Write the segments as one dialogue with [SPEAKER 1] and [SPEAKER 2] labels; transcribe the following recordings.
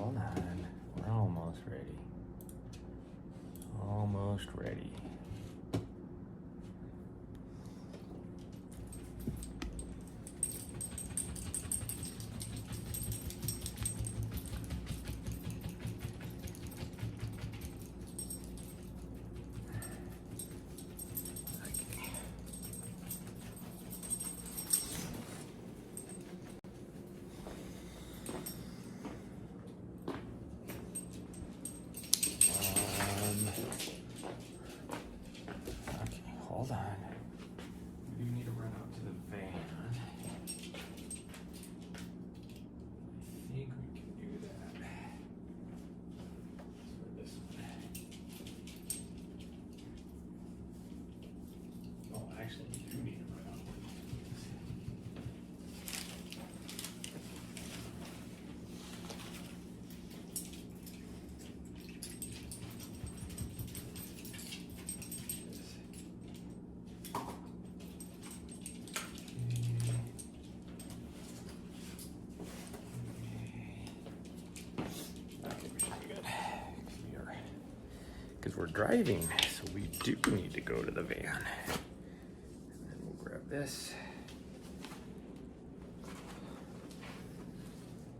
[SPEAKER 1] hold on. We're almost ready. Almost ready. Hold on. We do need to run out to the van. I think we can do that. For this one. Oh, actually, we do need to run out. Because we're driving, so we do need to go to the van. And then we'll grab this.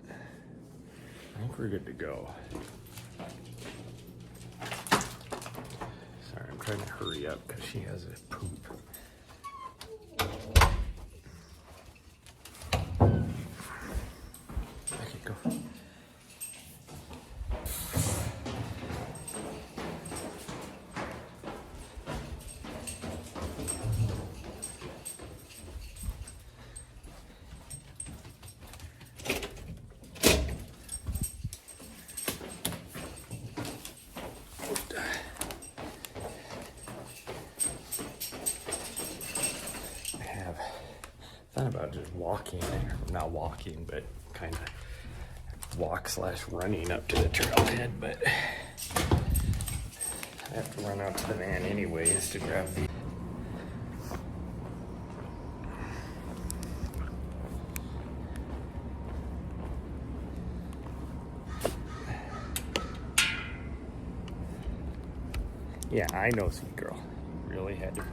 [SPEAKER 1] I think we're good to go. Sorry, I'm trying to hurry up because she has a poop. Okay, go. Thought about just walking, not walking, but kind of walk/running up to the trailhead, but I have to run out to the van anyways to grab the. Yeah, I know, sweet girl. You really had to.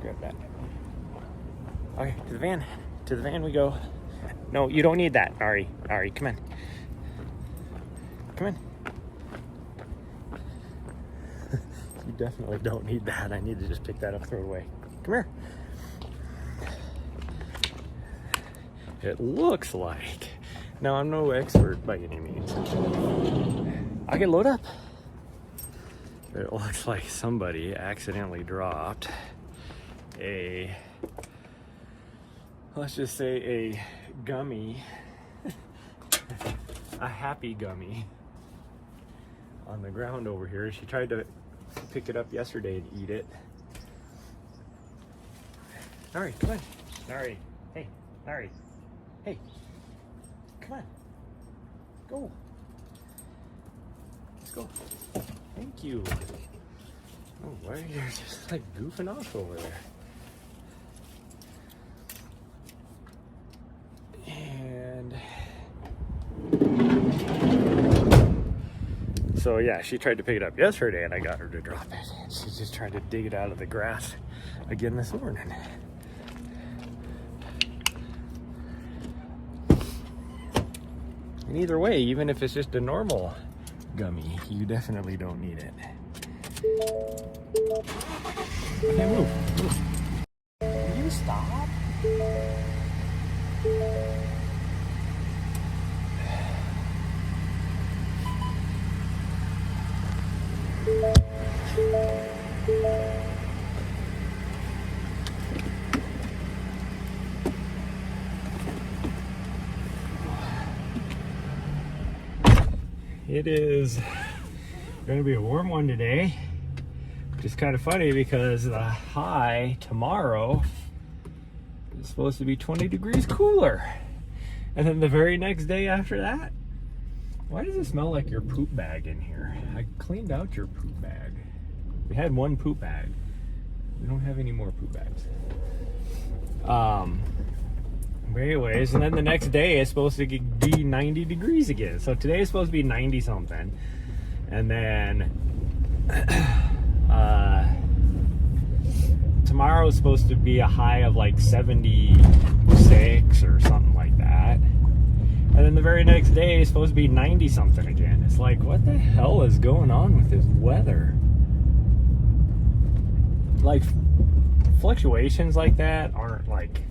[SPEAKER 1] Grab that. Okay, to the van. To the van we go. No, you don't need that, Ari. Ari, come on. Come on. You definitely don't need that. I need to just pick that up, throw it away. Come here. It looks like. Now, I'm no expert by any means. I can load up. But it looks like somebody accidentally dropped let's just say a gummy, a happy gummy on the ground over here. She tried to pick it up yesterday and eat it. Nari, come on. Nari, hey, Nari, hey, come on, go. Let's go. Thank you. Oh, why are you just like goofing off over there? And so yeah, she tried to pick it up yesterday and I got her to drop it. And she's just trying to dig it out of the grass again this morning. And either way, even if it's just a normal gummy, you definitely don't need it. Okay, move. you stop? It is going to be a warm one today, which is kind of funny because the high tomorrow is supposed to be 20 degrees cooler. And then the very next day after that, why does it smell like your poop bag in here? I cleaned out your poop bag. We had one poop bag. We don't have any more poop bags. But anyways, and then the next day is supposed to be 90 degrees again. So today is supposed to be 90 something. And then tomorrow is supposed to be a high of like 76 or something like that. And then the very next day is supposed to be 90 something again. It's like, what the hell is going on with this weather? Like, fluctuations like that aren't like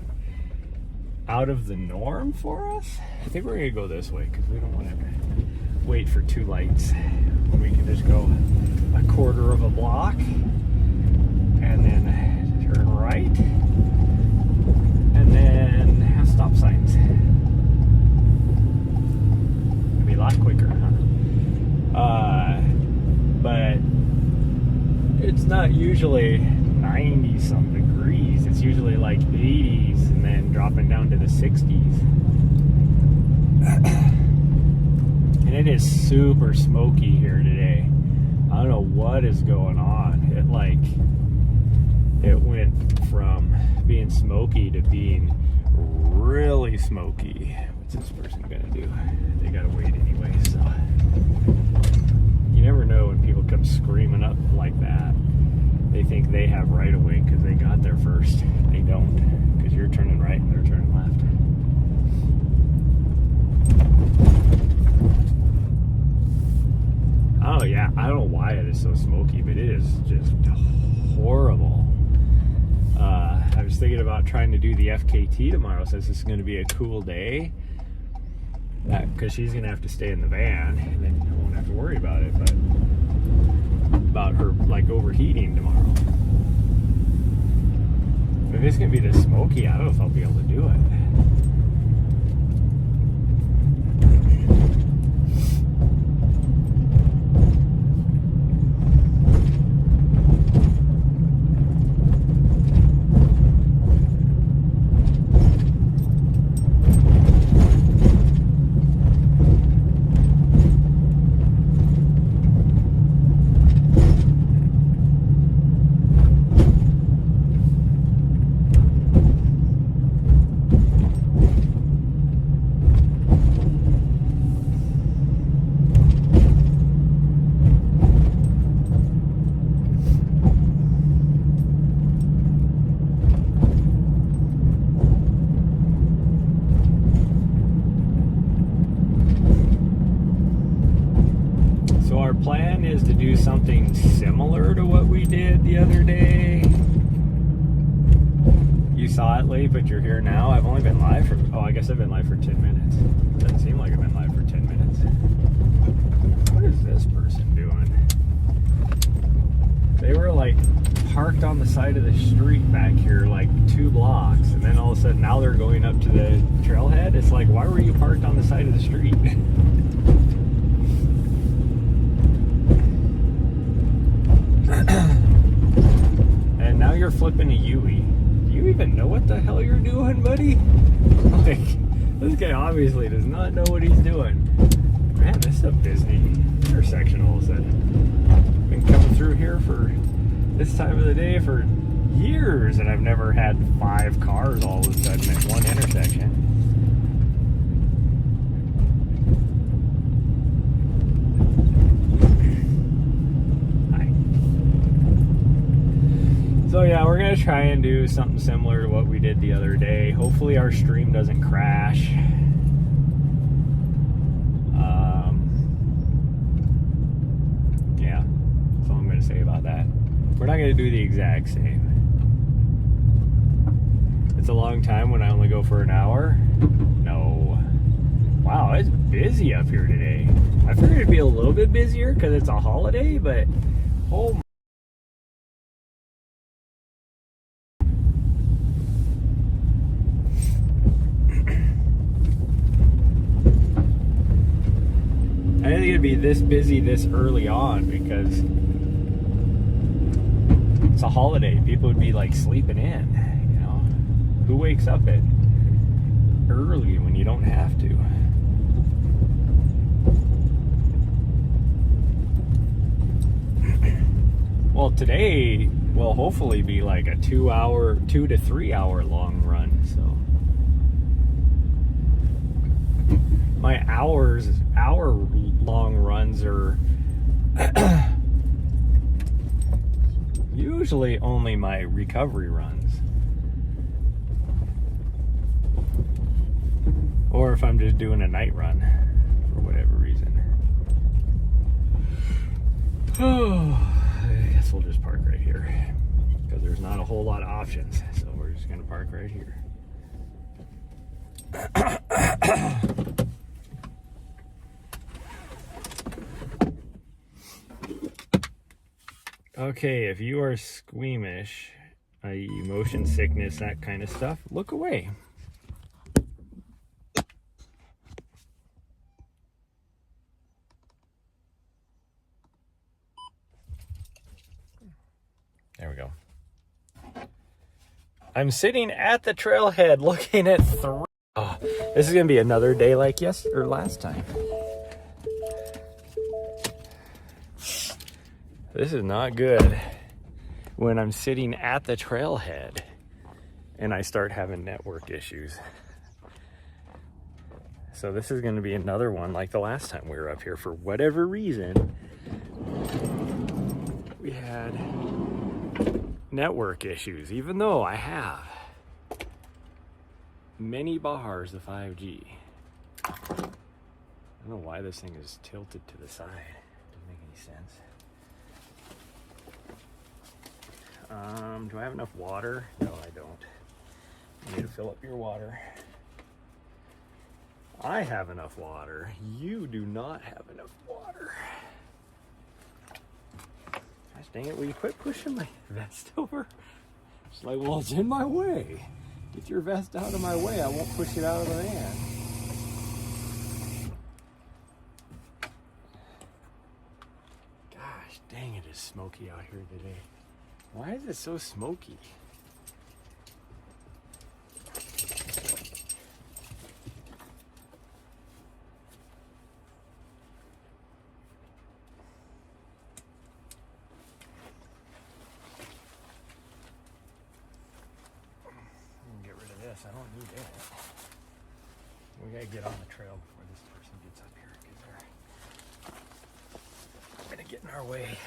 [SPEAKER 1] out of the norm for us. I think we're gonna go this way because we don't want to wait for two lights. We can just go a quarter of a block and then turn right and then have stop signs. It'd be a lot quicker, huh? But it's not usually 90 some degrees. It's usually like 80s and then dropping down to the 60s. And it is super smoky here today. I don't know what is going on. It went from being smoky to being really smoky. What's this person gonna do? They gotta wait anyway, so you never know when people come screaming up like that. They think they have right of way because they got there first. They don't, because you're turning right and they're turning left. Oh yeah, I don't know why it is so smoky, but it is just horrible. I was thinking about trying to do the FKT tomorrow since it's going to be a cool day, because she's going to have to stay in the van and then I won't have to worry about it, but about her like overheating tomorrow. But if it's going to be this smoky, I don't know if I'll be able to do it. Plan is to do something similar to what we did the other day. You saw it late, but you're here now. I've only been live for, I guess I've been live for 10 minutes. Doesn't seem like I've been live for 10 minutes. What is this person doing? They were like parked on the side of the street back here like 2 blocks, and then all of a sudden now they're going up to the trailhead. It's like, why were you parked on the side of the street? And now you're flipping a Yui. Do you even know what the hell you're doing, buddy? Like, this guy obviously does not know what he's doing. Man, this is a busy intersection all of a sudden. Been coming through here for this time of the day for years, and I've never had 5 cars all of a sudden at one intersection. So yeah, we're gonna try and do something similar to what we did the other day. Hopefully our stream doesn't crash. Yeah, that's all I'm gonna say about that. We're not gonna do the exact same. It's a long time when I only go for an hour. No. Wow, it's busy up here today. I figured it'd be a little bit busier because it's a holiday, but oh my. I didn't think it'd be this busy this early on because it's a holiday. People would be like sleeping in, you know. Who wakes up at early when you don't have to? Well, today will hopefully be like a 2 to 3 hour long run, so my hour long runs are usually only my recovery runs, or if I'm just doing a night run for whatever reason. I guess we'll just park right here because there's not a whole lot of options, so we're just gonna park right here. Okay, if you are squeamish, i.e. motion sickness, that kind of stuff, look away. There we go. I'm sitting at the trailhead looking at oh, this is gonna be another day like last time. This is not good when I'm sitting at the trailhead and I start having network issues. So this is gonna be another one like the last time we were up here. For whatever reason, we had network issues, even though I have many bars of 5G. I don't know why this thing is tilted to the side. Doesn't make any sense. Do I have enough water? No, I don't. You need to fill up your water. I have enough water. You do not have enough water. Gosh dang it, will you quit pushing my vest over? It's like, well, it's in my way. Get your vest out of my way. I won't push it out of the van. Gosh dang, it is smoky out here today. Why is it so smoky? I don't need it. We gotta get on the trail before this person gets up here because they're gonna get in our way.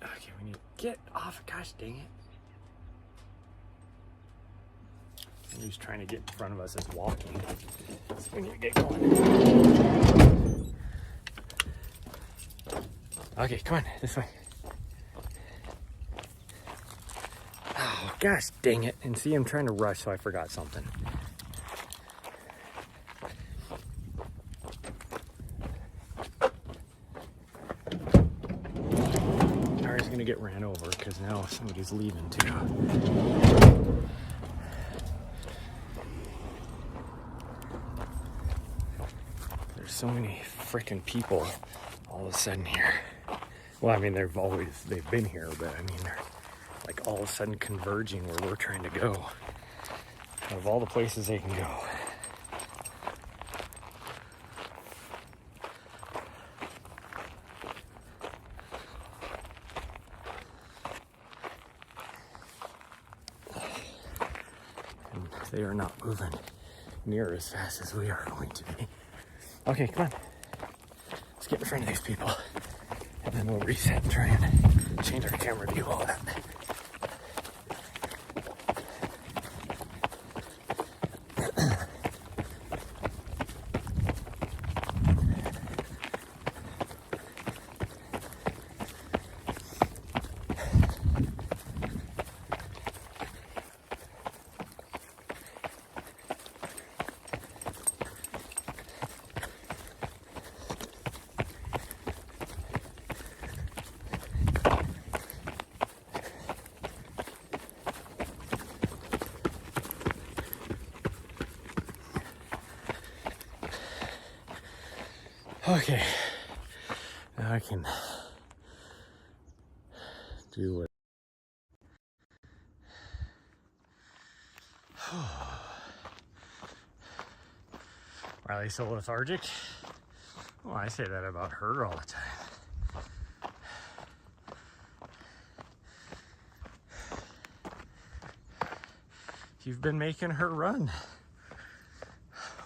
[SPEAKER 1] Okay, we need to get off. Gosh dang it. He's trying to get in front of us as walking. So we need to get going. Okay, come on, this way. Oh, gosh dang it. And see, I'm trying to rush, so I forgot something. Ari's gonna get ran over because now somebody's leaving too. So many freaking people all of a sudden here. Well, I mean, they've been here, but I mean, they're like all of a sudden converging where we're trying to go. Out of all the places they can go. And they are not moving near as fast as we are going to be. Okay, come on. Let's get in front of these people. And then we'll reset and try and change our camera view, all that. Okay, now I can do what. Riley's so lethargic. Well, I say that about her all the time. You've been making her run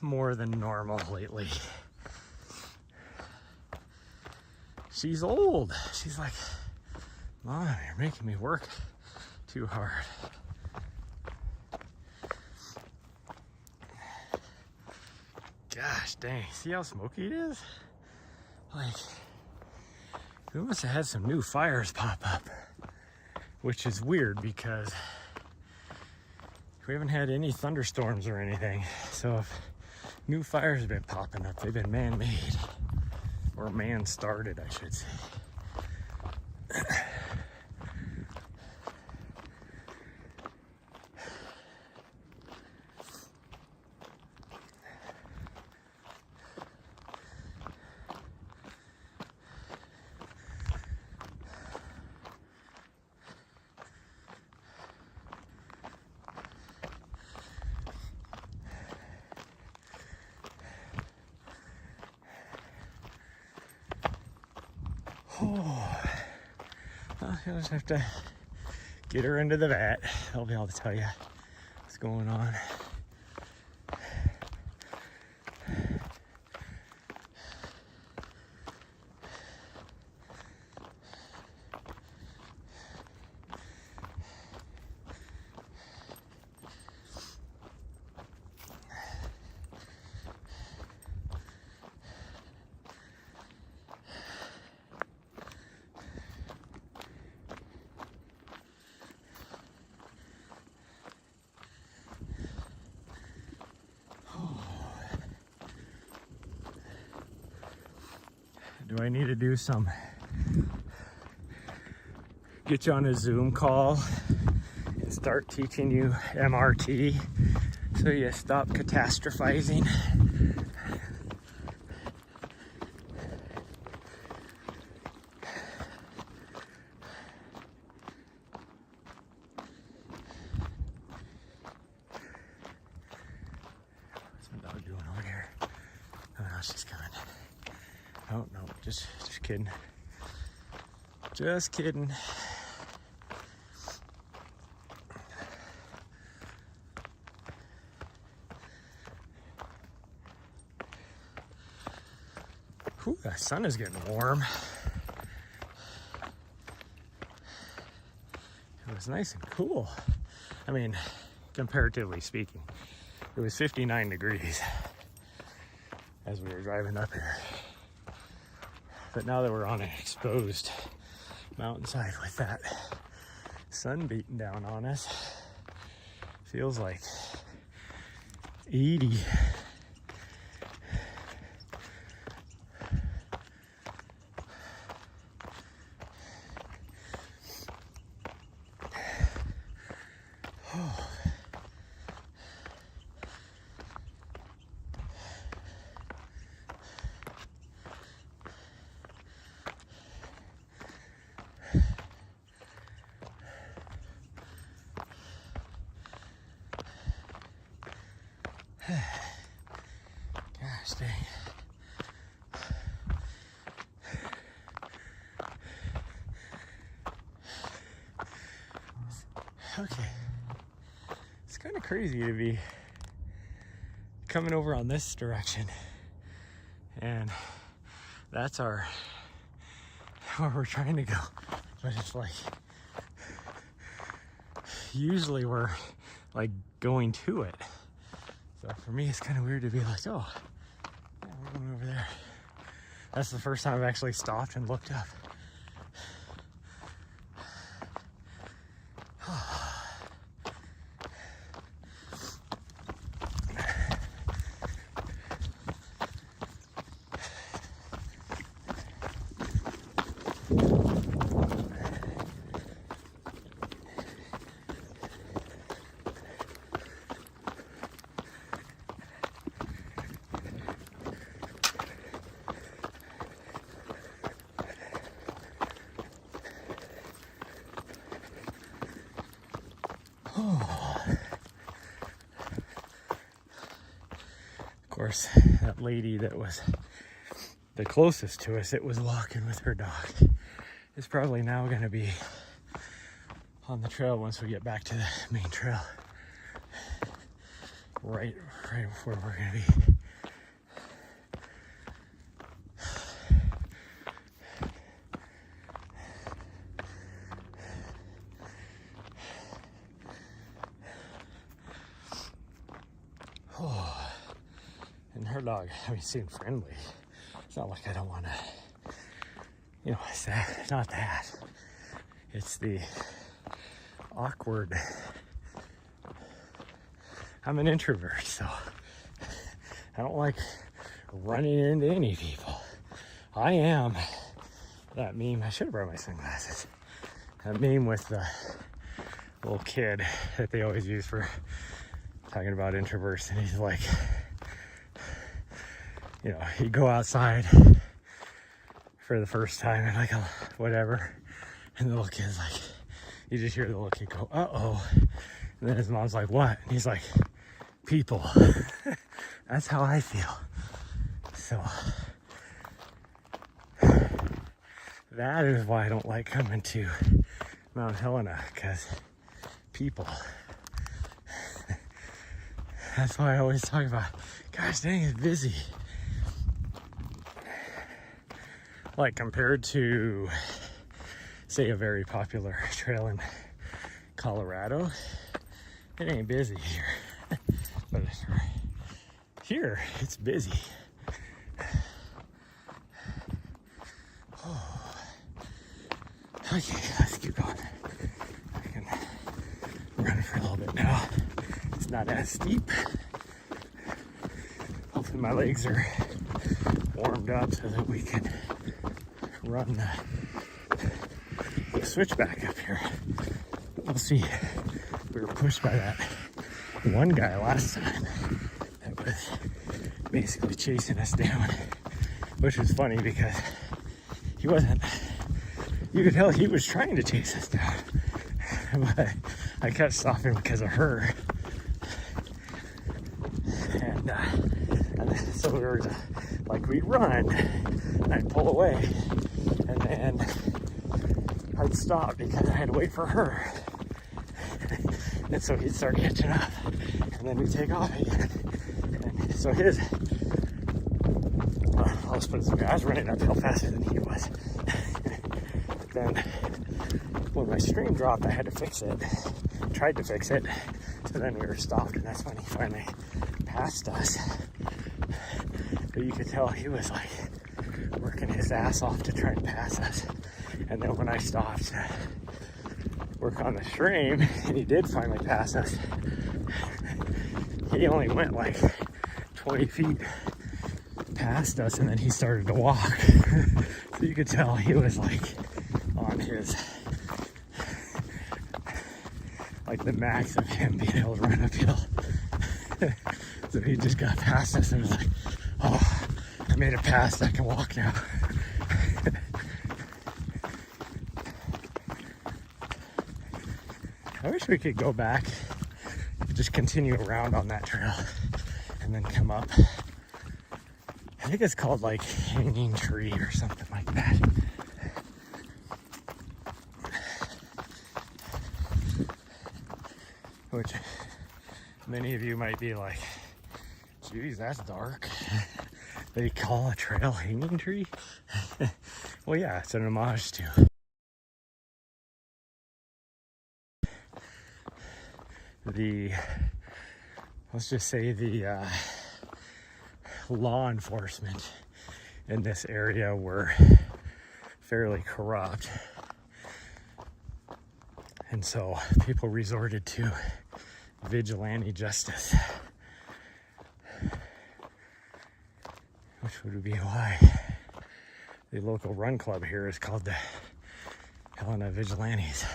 [SPEAKER 1] more than normal lately. She's old. She's like, Mom, you're making me work too hard. Gosh dang, see how smoky it is? Like, we must have had some new fires pop up, which is weird because we haven't had any thunderstorms or anything. So if new fires have been popping up, they've been man-made, or man-started, I should say. Oh, well, you'll just have to get her into the vet. I'll be able to tell you what's going on. Do I need to do some, get you on a Zoom call and start teaching you MRT so you stop catastrophizing? What's my dog doing over here? Oh no, she's coming. Oh no, just kidding. Just kidding. Whew, the sun is getting warm. It was nice and cool. I mean, comparatively speaking, it was 59 degrees as we were driving up here. But now that we're on an exposed mountainside with that sun beating down on us, feels like 80. Gosh dang. Okay. It's kind of crazy to be coming over on this direction. And that's where we're trying to go. But it's like, usually we're like going to it. So for me, it's kind of weird to be like, oh, yeah, we're going over there. That's the first time I've actually stopped and looked up. Of course, that lady that was the closest to us, it was walking with her dog, is probably now going to be on the trail once we get back to the main trail. Right where we're going to be. Oh, and her dog, I mean, seemed friendly. It's not like I don't want to, you know, it's that, not that. It's the awkward. I'm an introvert, so I don't like running into any people. I am that meme. I should have brought my sunglasses. That meme with the little kid that they always use for talking about introverts, and he's like, you know, he'd go outside for the first time and like whatever, and the little kid's like, you just hear the little kid go, uh-oh, and then his mom's like, what? And he's like, people. That's how I feel. So that is why I don't like coming to Mount Helena, because people. That's why I always talk about, gosh dang, it's busy. Like compared to, say, a very popular trail in Colorado, it ain't busy here. But here, it's busy. Oh. Okay, let's keep going. I can run for a little bit now. It's not as steep. Hopefully my legs are warmed up so that we can run the switchback up here. We'll see. We were pushed by that one guy last time that was basically chasing us down, which was funny because he wasn't, you could tell he was trying to chase us down, but I kept stopping because of her. And so we were like, we'd run, I'd pull away, and then I'd stop because I had to wait for her. And so he'd start catching up, and then we'd take off again. And so his, I'll just put it this way, I was running uphill faster than he was. Then when my stream dropped, I had to fix it, tried to fix it, so then we were stopped, and that's when he finally passed us. But you could tell he was like working his ass off to try and pass us. And then when I stopped to work on the stream, and he did finally pass us, he only went like 20 feet past us, and then he started to walk. So you could tell he was like on his, like the max of him being able to run uphill. So he just got past us and was like, oh, I made it past, I can walk now. I wish we could go back, just continue around on that trail and then come up. I think it's called like Hanging Tree or something like that. Which many of you might be like, geez, that's dark. They call a trail Hanging Tree? Well, yeah, it's an homage to the, let's just say the law enforcement in this area were fairly corrupt. And so people resorted to vigilante justice, which would be why the local run club here is called the Helena Vigilantes.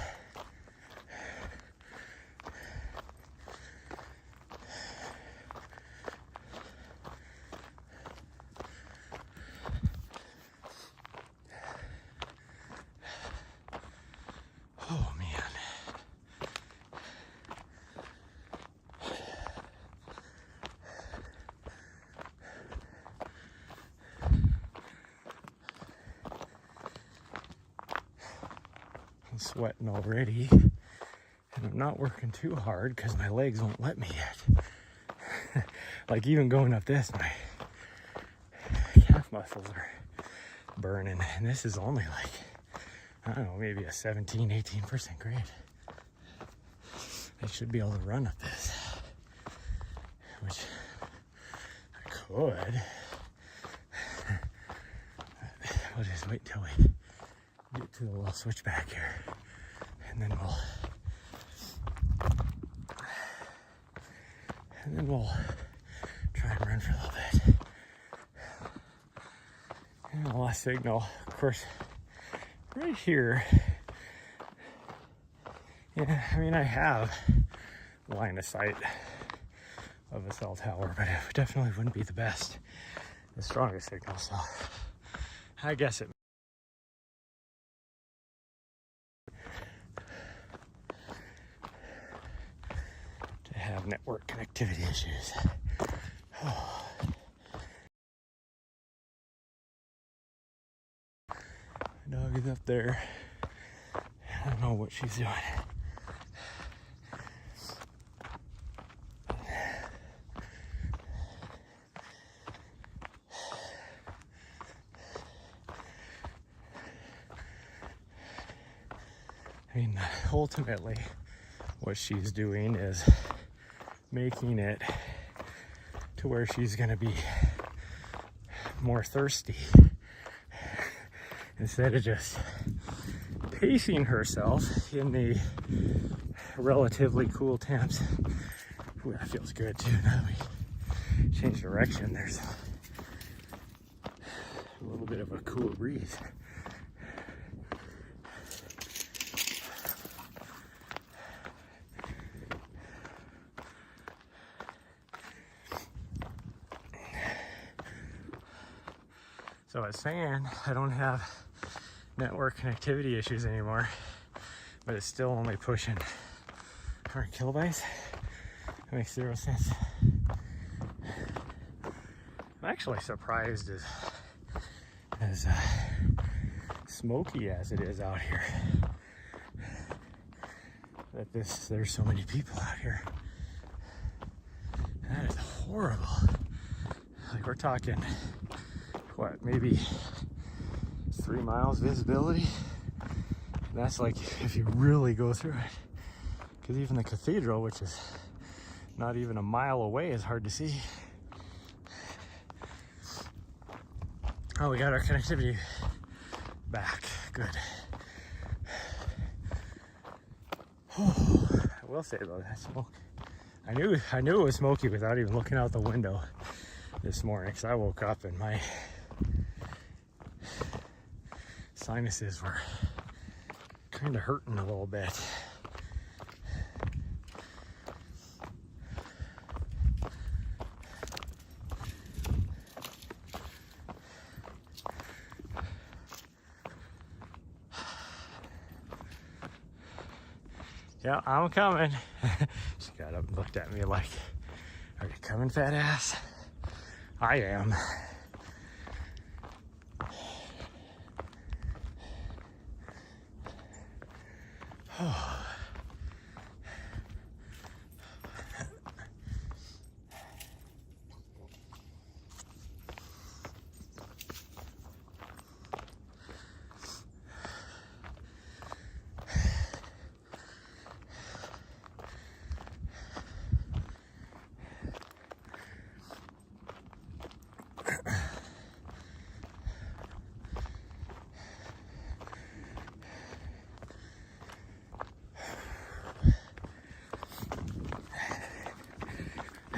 [SPEAKER 1] Oh man. sweating already. And I'm not working too hard because my legs won't let me yet. Like even going up this, my calf muscles are burning. And this is only like, I don't know, maybe a 17-18% grade. I should be able to run up this, which I could. We'll just wait till we get to the little switchback here, and then we'll try and run for a little bit. And I lost signal, of course, right here. Yeah, I mean, I have line of sight of a cell tower, but it definitely wouldn't be the strongest signal, so I guess it. To have network connectivity issues. Oh. My dog is up there. I don't know what she's doing. I mean, ultimately, what she's doing is making it to where she's gonna be more thirsty instead of just pacing herself in the relatively cool temps. Ooh, that feels good too. Now that we change direction, there's a little bit of a cool breeze. So I was saying I don't have network connectivity issues anymore, but it's still only pushing 100 kilobytes. That makes 0 sense. I'm actually surprised as smoky as it is out here that there's so many people out here. That is horrible. Like we're talking, what, maybe 3 miles visibility? And that's like if you really go through it. Because even the cathedral, which is not even a mile away, is hard to see. Oh, we got our connectivity back. Good. Oh, I will say though, that smoke. I knew it was smoky without even looking out the window this morning, because I woke up and my sinuses were kind of hurting a little bit. Yeah, I'm coming. She got up and looked at me like, are you coming, fat ass? I am.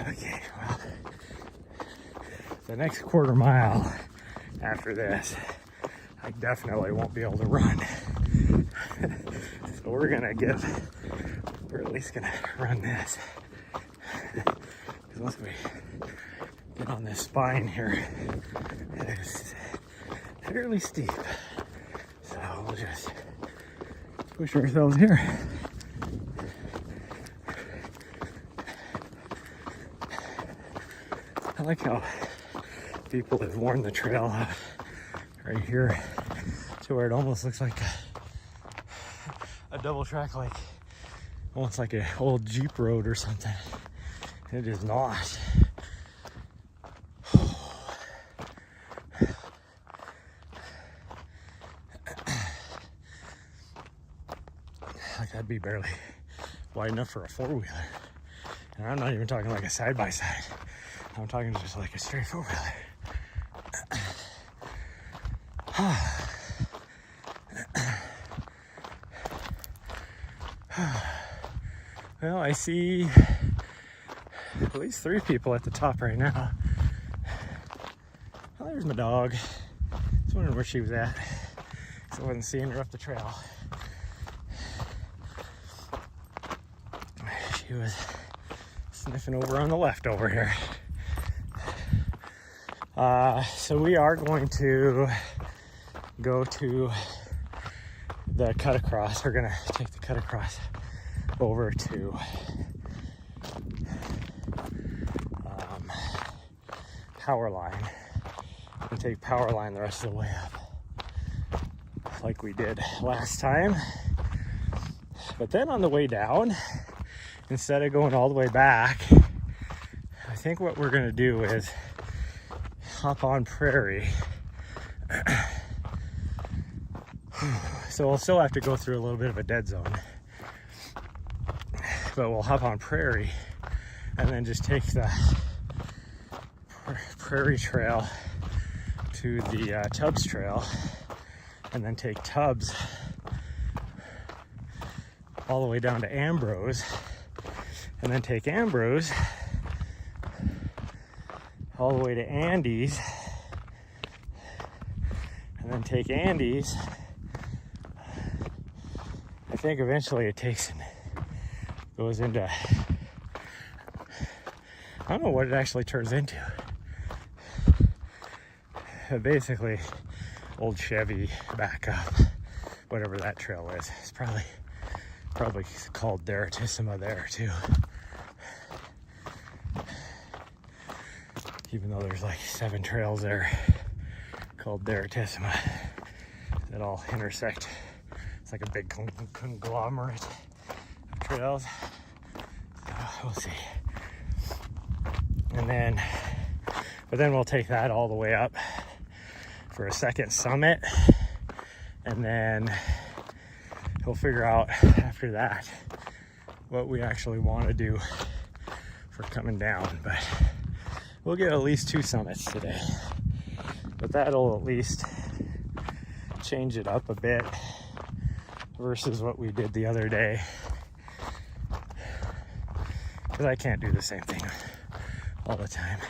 [SPEAKER 1] Okay, well, the next quarter mile after this, I definitely won't be able to run. So we're at least gonna run this. Because once we get on this spine here, it is fairly steep. So we'll just push ourselves here. I like how people have worn the trail out right here to where it almost looks like double track like almost like an old Jeep road or something. It is not. Like that'd be barely wide enough for a four-wheeler. And I'm not even talking like a side-by-side. I'm talking just like a straight four-wheeler. Well, I see at least 3 people at the top right now. Oh, there's my dog. I was wondering where she was at, because I wasn't seeing her up the trail. She was sniffing over on the left over here. So we are going to go to the cut across. We're gonna take the cut across over to Power Line and take Power Line the rest of the way up like we did last time. But then on the way down, instead of going all the way back, I think what we're gonna do is hop on Prairie. So we'll still have to go through a little bit of a dead zone, but we'll hop on Prairie and then just take the Prairie Trail to the Tubbs Trail, and then take Tubbs all the way down to Ambrose, and then take Ambrose all the way to Andes, and then take Andes. I think eventually it takes and goes into, I don't know what it actually turns into. Basically, old Chevy backup, whatever that trail is. It's probably called Deratissima there too. Even though there's like 7 trails there called Deratissima that all intersect. It's like a big conglomerate of trails. So we'll see. And then, but then we'll take that all the way up for a second summit. And then we'll figure out after that what we actually want to do for coming down. But we'll get at least 2 summits today. But that'll at least change it up a bit versus what we did the other day. Because I can't do the same thing all the time.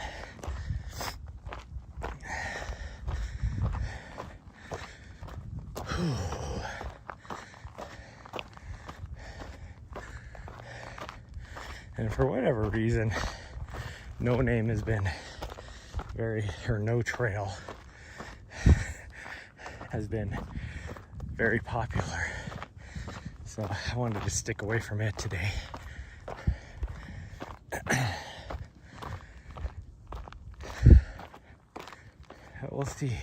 [SPEAKER 1] And for whatever reason, no name has been no trail has been very popular. So I wanted to stick away from it today. We'll see.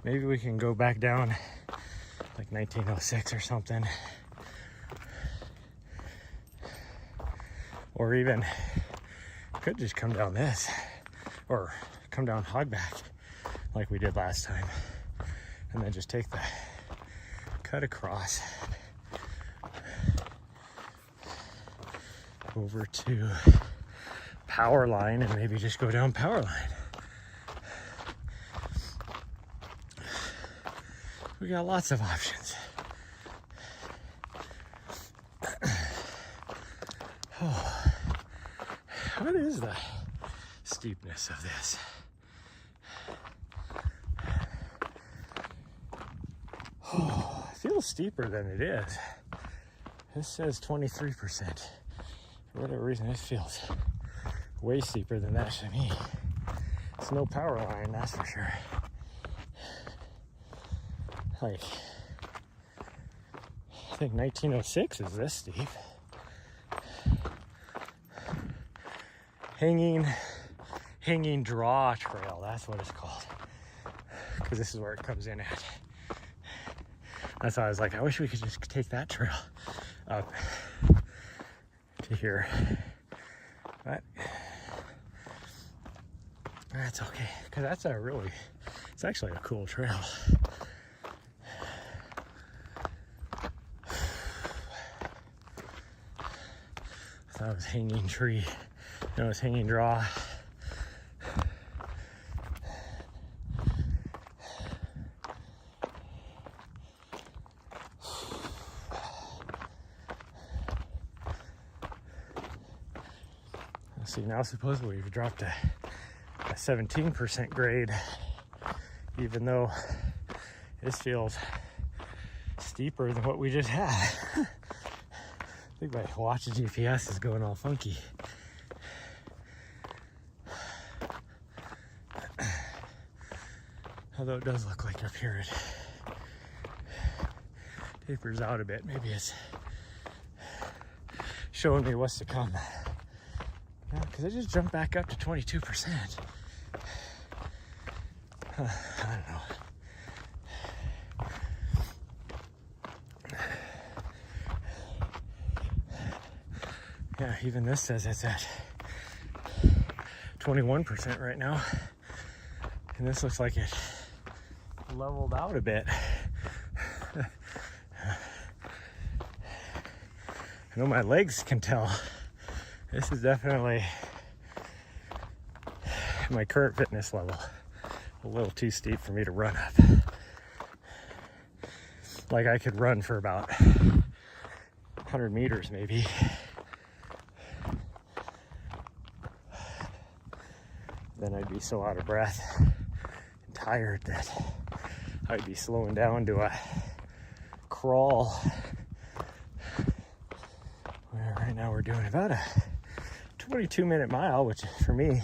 [SPEAKER 1] Maybe we can go back down like 1906 or something. Or even could just come down this, or come down Hogback like we did last time, and then just take the cut across over to Power Line and maybe just go down Power Line. We got lots of options. Oh, what is the steepness of this? Oh, it feels steeper than it is. This says 23%. For whatever reason, it feels way steeper than that to me. It's no Power Line, that's for sure. Like, I think 1906 is this steep. Hanging Draw Trail, that's what it's called. Because this is where it comes in at. That's why I was like, I wish we could just take that trail. up to here. But that's okay, because that's it's actually a cool trail. I thought it was hanging tree. No, it's hanging draw. See, now supposedly we've dropped a 17% grade, even though this feels steeper than what we just had. I think my watch GPS is going all funky. Although it does look like up here it tapers out a bit. Maybe it's showing me what's to come. Yeah, because I just jumped back up to 22%. I don't know. Yeah, even this says it's at 21% right now. And this looks like it leveled out a bit. I know my legs can tell. This is definitely my current fitness level. A little too steep for me to run up. Like I could run for about 100 meters maybe. Then I'd be so out of breath and tired that I'd be slowing down to a crawl. Where right now we're doing about a 22-minute mile, which for me,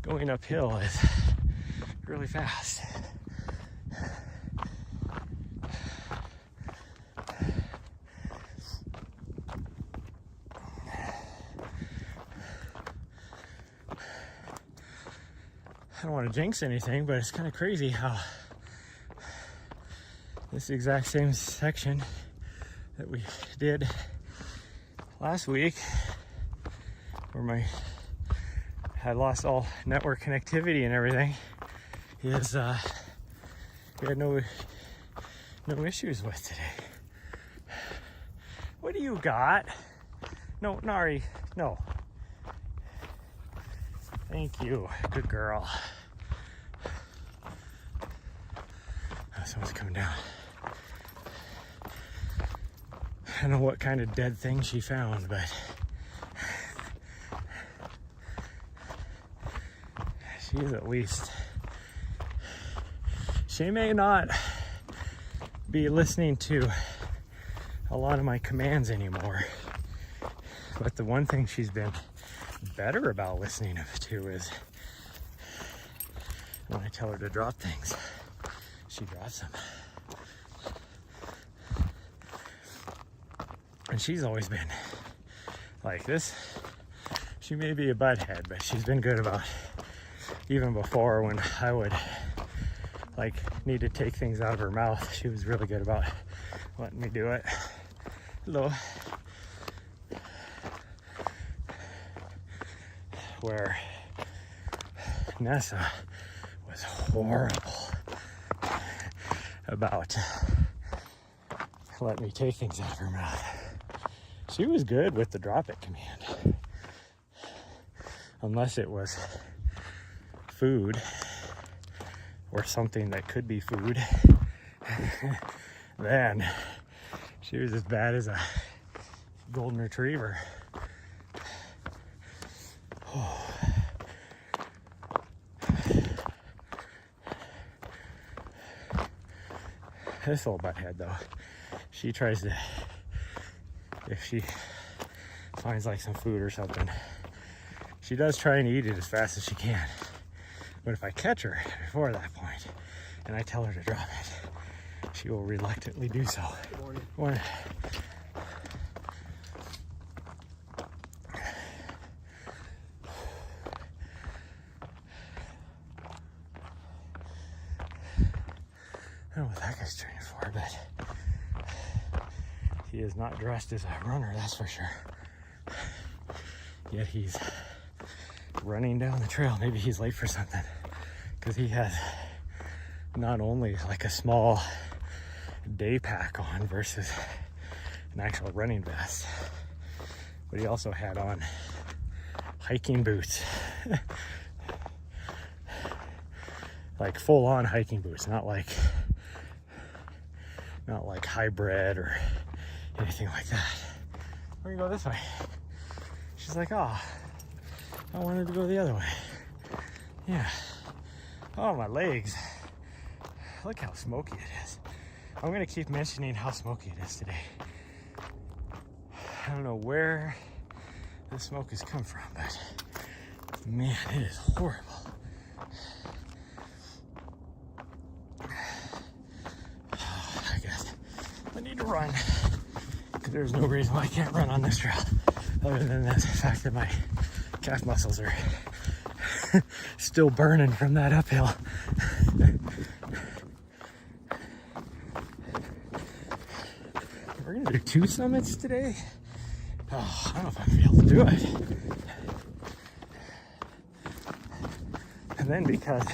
[SPEAKER 1] going uphill is really fast. I don't want to jinx anything, but it's kind of crazy how this exact same section that we did last week, where I lost all network connectivity and everything, is we had no issues with today. What do you got? No, Nari, no. Thank you, good girl. Oh, someone's coming down. I don't know what kind of dead thing she found, but she is at least. She may not be listening to a lot of my commands anymore, but the one thing she's been better about listening to is when I tell her to drop things, she drops them. And she's always been like this. She may be a butthead, but she's been good about, even before when I would like need to take things out of her mouth, she was really good about letting me do it. Hello. Where Nessa was horrible about letting me take things out of her mouth. She was good with the drop it command. Unless it was food or something that could be food. Then she was as bad as a golden retriever. This little butthead though, she tries to, if she finds like some food or something, she does try and eat it as fast as she can. But if I catch her before that point and I tell her to drop it, she will reluctantly do so. Good morning. Morning. I don't know what that guy's training for, but he He is not dressed as a runner, that's for sure. Yet he's running down the trail. Maybe he's late for something, because he has not only like a small day pack on versus an actual running vest, but he also had on hiking boots. Like full-on hiking boots, not like hybrid or anything like that. We're gonna go this way. She's like, oh, I wanted to go the other way. Yeah. Oh, my legs. Look how smoky it is. I'm gonna keep mentioning how smoky it is today. I don't know where the smoke has come from, but man, it is horrible. I guess I need to run, because there's no reason why I can't run on this trail other than the fact that my calf muscles are still burning from that uphill. We're gonna do 2 summits today. Oh, I don't know if I'm gonna be able to do it. And then because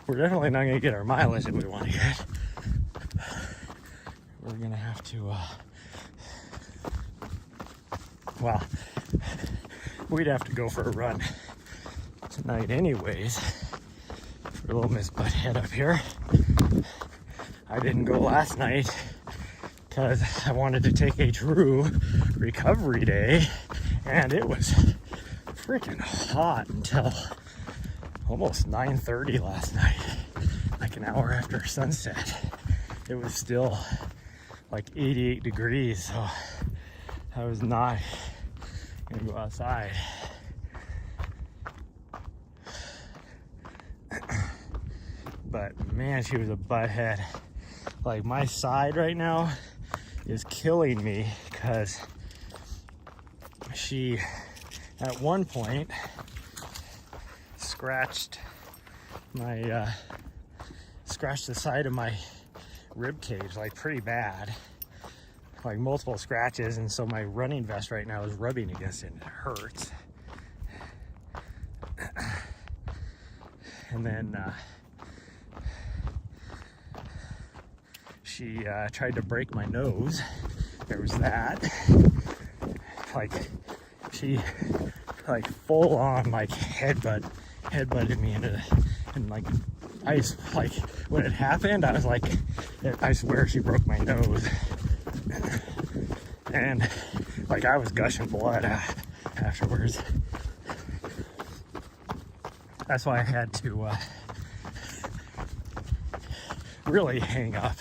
[SPEAKER 1] we're definitely not gonna get our mileage that we want to get. We're gonna have to, well, we'd have to go for a run tonight anyways. For little Miss Butthead up here. I didn't go last night because I wanted to take a true recovery day, and it was freaking hot until almost 9:30 last night, like an hour after sunset. It was still like 88 degrees, so I was not gonna go outside. But man, she was a butthead. Like, my side right now is killing me because she, at one point, scratched the side of my rib cage, like pretty bad, like multiple scratches, and so my running vest right now is rubbing against it and it hurts. And then she tried to break my nose. There was that. Like, she like full on like headbutted me into the, and like like when it happened, I was like, I swear she broke my nose. And like I was gushing blood afterwards. That's why I had to really hang up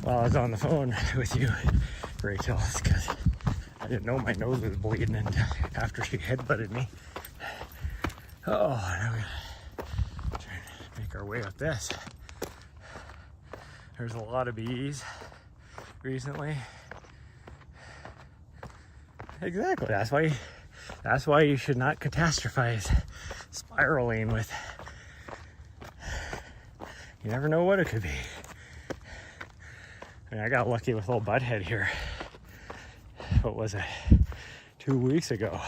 [SPEAKER 1] while I was on the phone with you, Rachel, because I didn't know my nose was bleeding and after she headbutted me. Oh, now we're trying to make our way up this. There's a lot of bees recently. Exactly, that's why you should not catastrophize spiraling with, you never know what it could be. I mean, I got lucky with old Butthead here. What was it? 2 weeks ago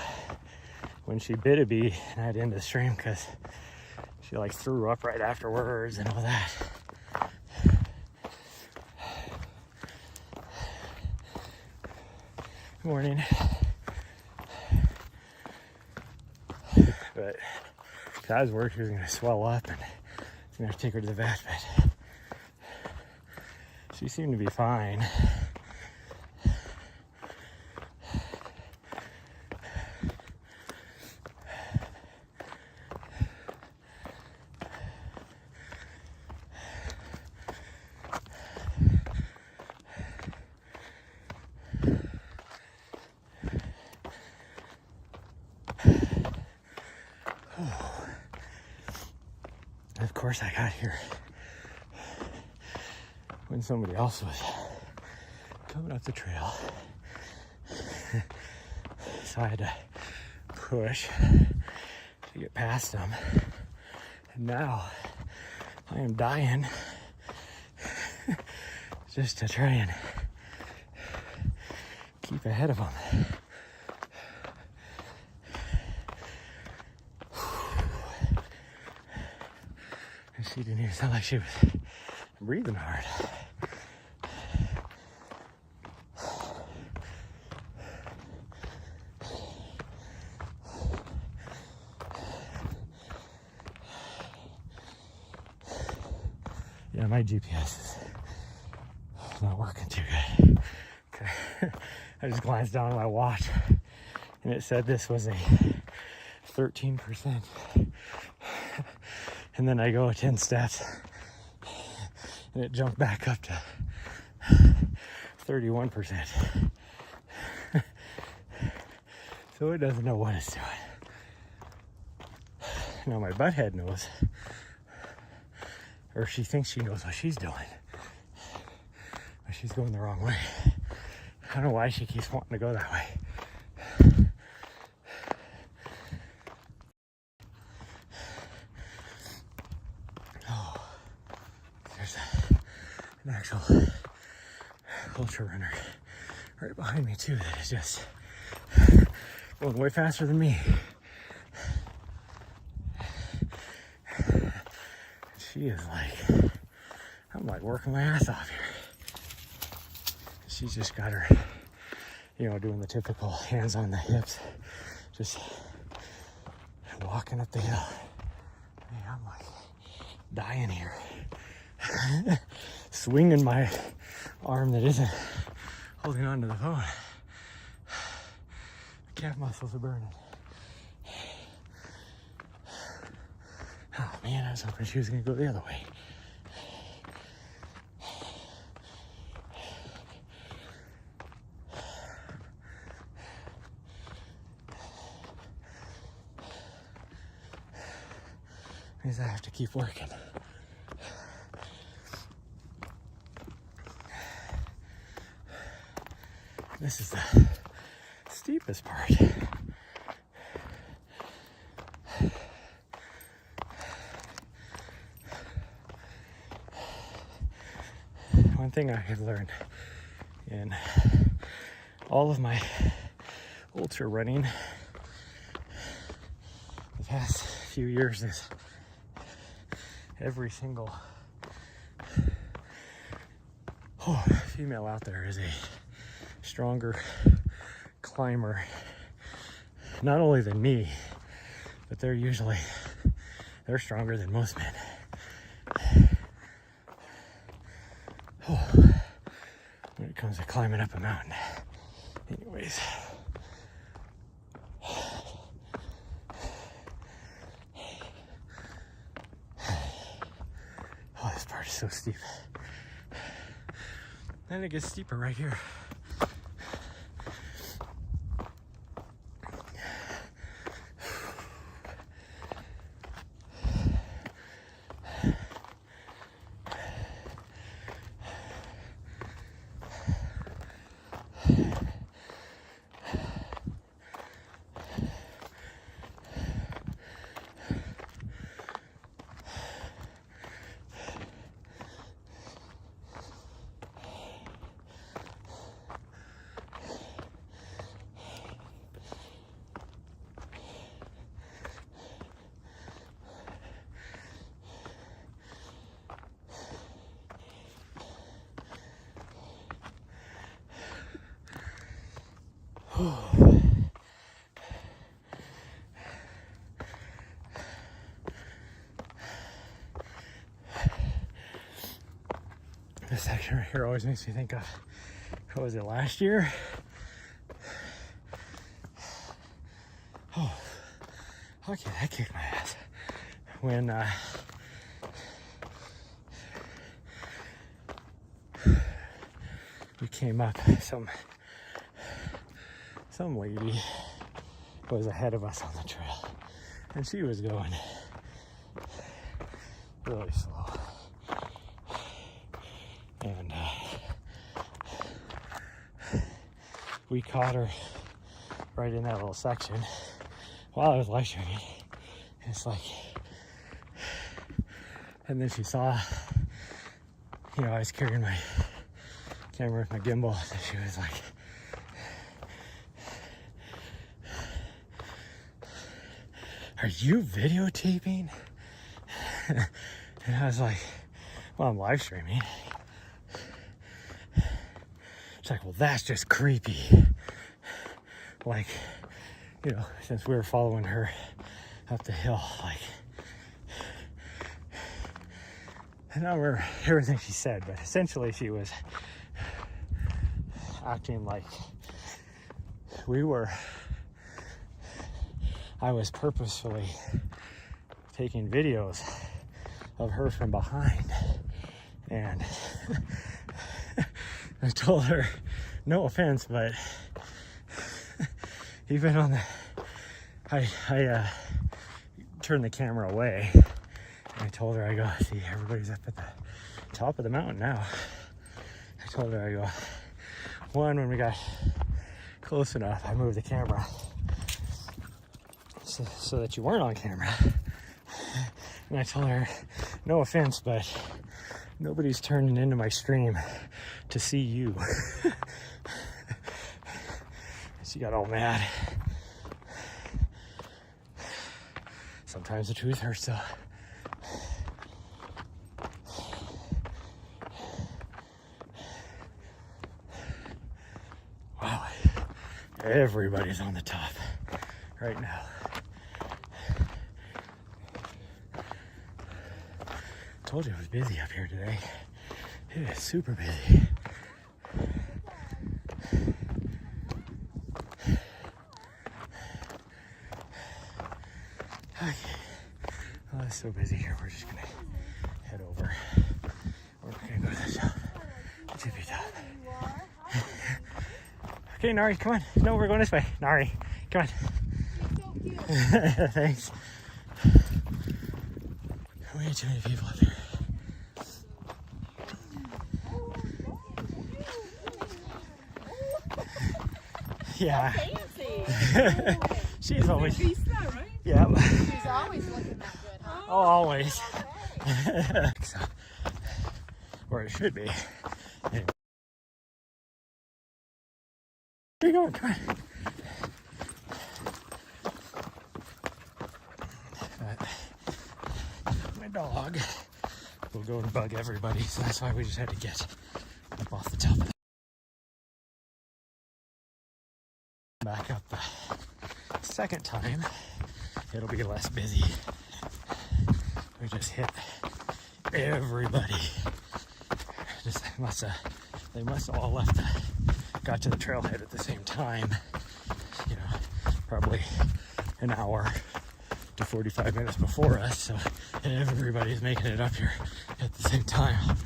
[SPEAKER 1] when she bit a bee and I had in the stream because she like threw up right afterwards and all that. Good morning. But I was worried she was gonna swell up and I was gonna have to take her to the vet, but she seemed to be fine. Of course I got here when somebody else was coming up the trail. So I had to push to get past them. And now I am dying just to try and keep ahead of them. And she didn't even sound like she was breathing hard. Yeah, my GPS is not working too good. Okay. I just glanced down at my watch and it said this was a 13%. And then I go 10 steps and it jumped back up to 31%. So it doesn't know what it's doing. Now my butthead knows, or she thinks she knows what she's doing, but she's going the wrong way. I don't know why she keeps wanting to go that way. Oh, there's an actual ultra runner right behind me too that is just going way faster than me. She is like, I'm like working my ass off here. She's just got her, you know, doing the typical hands on the hips, just walking up the hill. Hey, I'm like dying here. Swinging my arm that isn't holding on to the phone. The calf muscles are burning. Oh man, I was hoping she was gonna go the other way. Means I have to keep working. This is the steepest part. One thing I have learned in all of my ultra running the past few years is every single female out there is a stronger climber, not only than me, but they're stronger than most men. When it comes to climbing up a mountain. Anyways. Oh, this part is so steep. Then it gets steeper right here. This section right here always makes me think of, what was it, last year? Oh, okay, that kicked my ass. When we came up, some lady was ahead of us on the trail, and she was going really slow. And we caught her right in that little section while I was live streaming. And it's like, And then she saw, you know, I was carrying my camera with my gimbal, and she was like, "Are you videotaping?" And I was like, "Well, I'm live streaming." She's like, "Well, that's just creepy." Like, you know, since we were following her up the hill, like, I don't remember everything she said, but essentially she was acting like I was purposefully taking videos of her from behind. And I told her, no offense, but even on the, I turned the camera away. And I told her, I go, "See, everybody's up at the top of the mountain now." I told her, I go, "One, when we got close enough, I moved the camera so that you weren't on camera." And I told her, no offense, but nobody's turning into my stream to see you. She got all mad. Sometimes the truth hurts, though. Wow, everybody's on the top right now. Told you it was busy up here today. It is super busy. Okay. Oh, it's so busy here. We're just gonna head over. We're gonna go to the top. Tippy top. Okay, Nari, come on. No, we're going this way. Nari, come on. You're so cute. Thanks. Way too many people up here. Yeah. Fancy. She's always. Right? Yeah. She's always looking that good, huh? Oh, always. So, where it should be. Anyway. Where are you going? Come on. My dog will go and bug everybody, so that's why we just had to get up off the top of the back up the second time. It'll be less busy. We just hit everybody. They must have all got to the trailhead at the same time. You know, probably an hour to 45 minutes before us, so everybody's making it up here at the same time.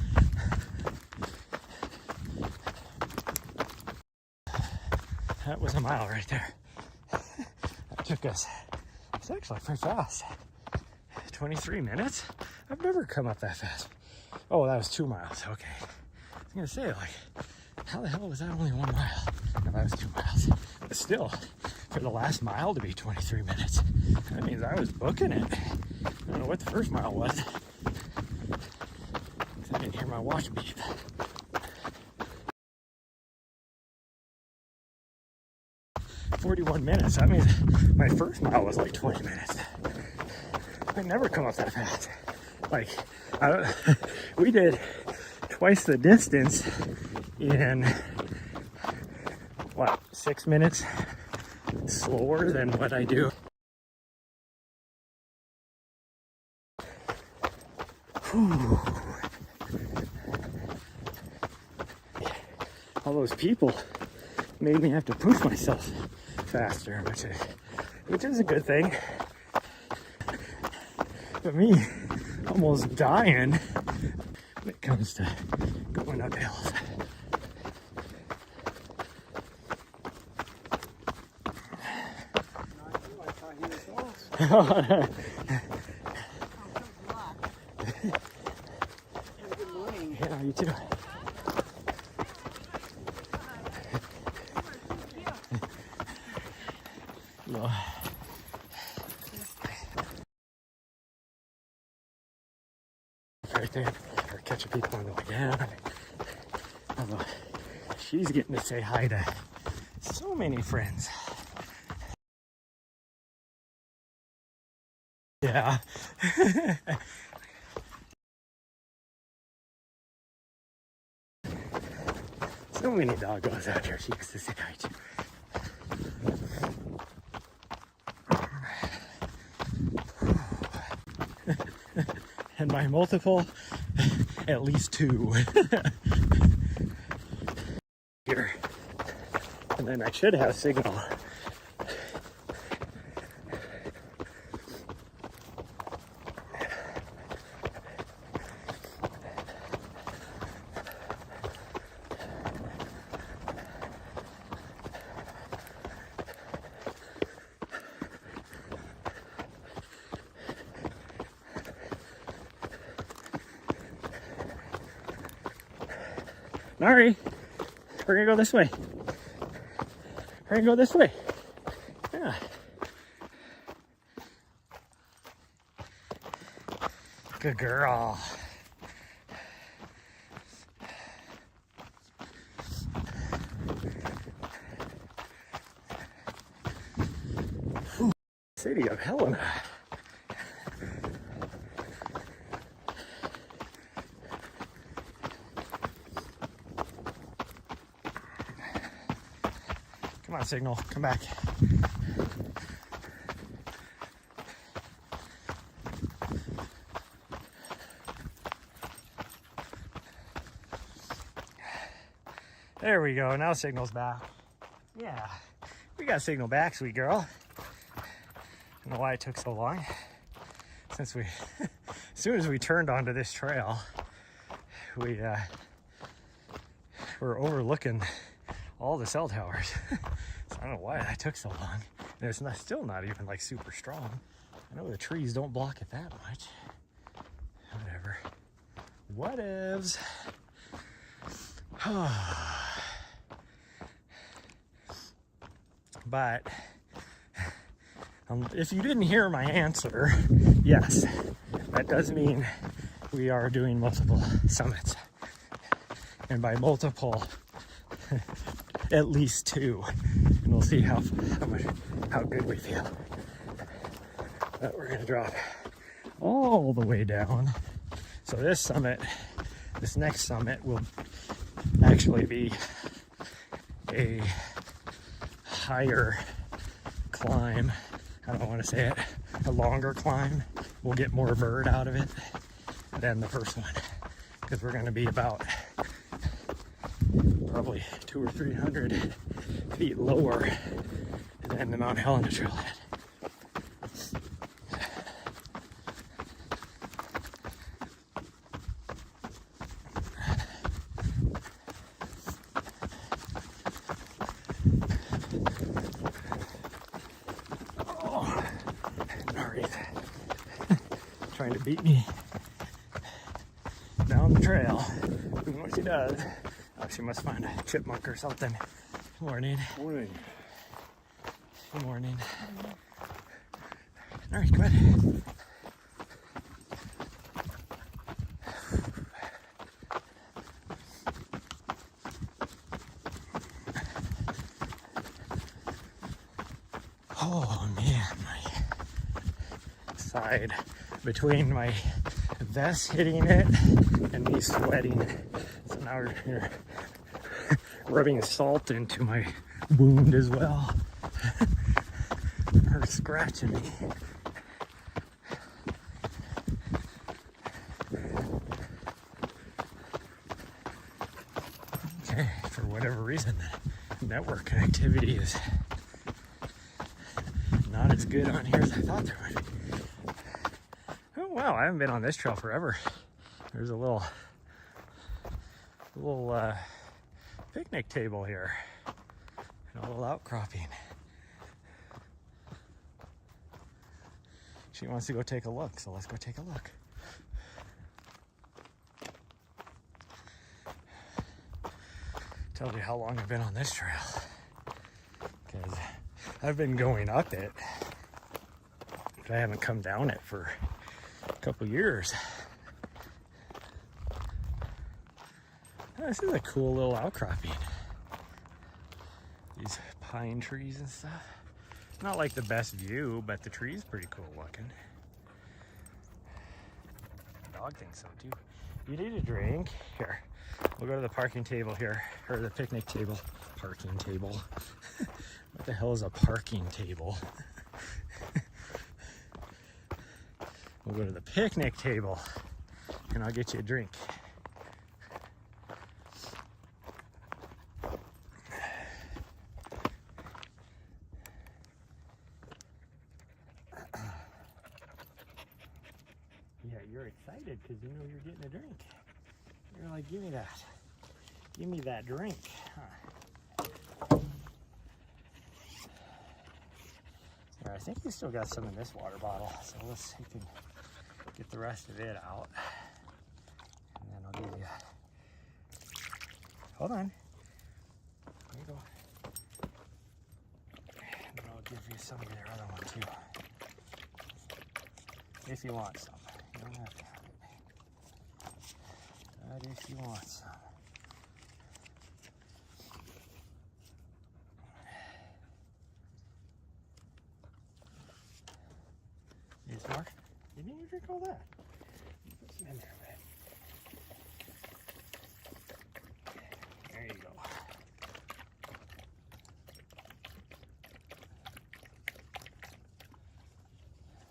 [SPEAKER 1] That was a mile right there. That took us, it's actually pretty fast. 23 minutes? I've never come up that fast. Oh, that was 2 miles, okay. I was gonna say, like, how the hell was that only 1 mile? No, that was 2 miles. But still, for the last mile to be 23 minutes, that means I was booking it. I don't know what the first mile was. I didn't hear my watch beep. "41 minutes. That means my first mile was like 20 minutes. I never come up that fast. Like, we did twice the distance in, what, 6 minutes slower than what I do. Whew. All those people made me have to push myself faster, which is a good thing. But me, almost dying when it comes to going up hills.
[SPEAKER 2] Good morning.
[SPEAKER 1] Yeah, you too. No. right there, or catching people on the way down. Although she's getting to say hi to so many friends. Yeah. So many doggos out here she gets to say hi to. And by multiple, at least 2. Here. And then I should have signal. Nari, we're gonna go this way. We're gonna go this way. Yeah. Good girl. Ooh, city of Helena. Come on, Signal, come back. There we go, now Signal's back. Yeah, we got Signal back, sweet girl. I don't know why it took so long. Since we, as soon as we turned onto this trail, we were overlooking all the cell towers. So I don't know why that took so long. And it's not, still not even like super strong. I know the trees don't block it that much. Whatever. Whatevs. But if you didn't hear my answer, yes, that does mean we are doing multiple summits. And by multiple, at least 2, and we'll see how good we feel. But we're gonna drop all the way down. So this next summit will actually be a higher climb. I don't want to say it, a longer climb. We'll get more bird out of it than the first one, because we're gonna be about probably 200 or 300 feet lower than the Mount Helena trailhead. Oh, Nari's trying to beat me down the trail. Doing what she does. Oh, she must find a chipmunk or something. Good morning.
[SPEAKER 2] Morning.
[SPEAKER 1] Good morning. All right, go ahead. Oh man, my side, between my vest hitting it and me sweating. So now we're here rubbing salt into my wound as well. Her scratching me. Okay, for whatever reason, the network connectivity is not as good on here as I thought there would be. Oh wow, I haven't been on this trail forever. There's a little picnic table here and a little outcropping. She wants to go take a look, so let's go take a look. Tells you how long I've been on this trail, because I've been going up it, but I haven't come down it for a couple years. This is a cool little outcropping. These pine trees and stuff. Not like the best view, but the tree's pretty cool looking. The dog thinks so too. You need a drink? Here, we'll go to the parking table here, or the picnic table. Parking table. What the hell is a parking table? We'll go to the picnic table and I'll get you a drink. Yeah, you're excited because you know you're getting a drink. You're like, give me that. Give me that drink. Huh. All right, I think you still got some in this water bottle, so let's see if we can get the rest of it out. And then I'll give you, hold on. There you go. And then I'll give you some of your other one too. If you want some. You don't have to have it. But if you want some. Need some more? You didn't even drink all that. Put some in there, man. There you go.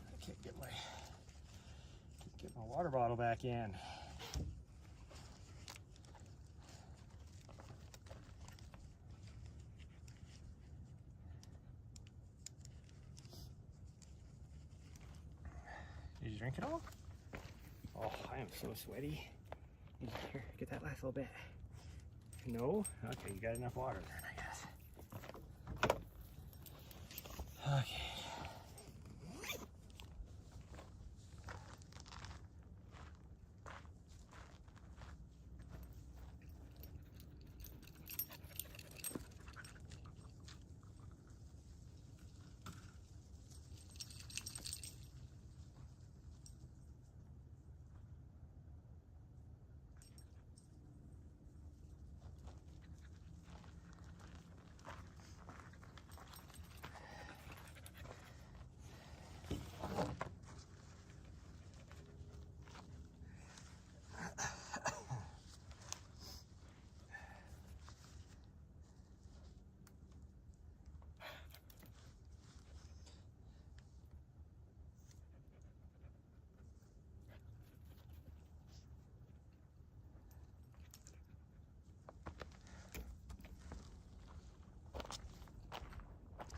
[SPEAKER 1] I can't get my water bottle back in. Did you drink it all? Oh, I am so sweaty. Here, get that last little bit. No? Okay, you got enough water then, I guess. Okay.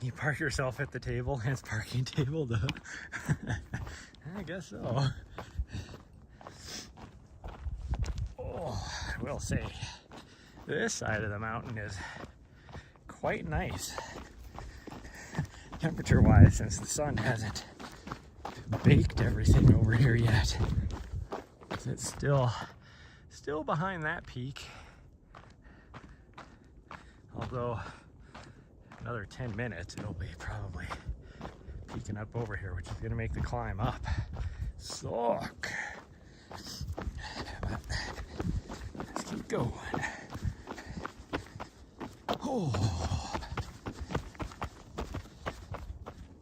[SPEAKER 1] You park yourself at the table and it's parking table though. I guess so. Oh, I will say, this side of the mountain is quite nice. Temperature wise, since the sun hasn't baked everything over here yet. It's still behind that peak. Although another 10 minutes, it'll be probably peeking up over here, which is gonna make the climb up suck. But let's keep going. Oh.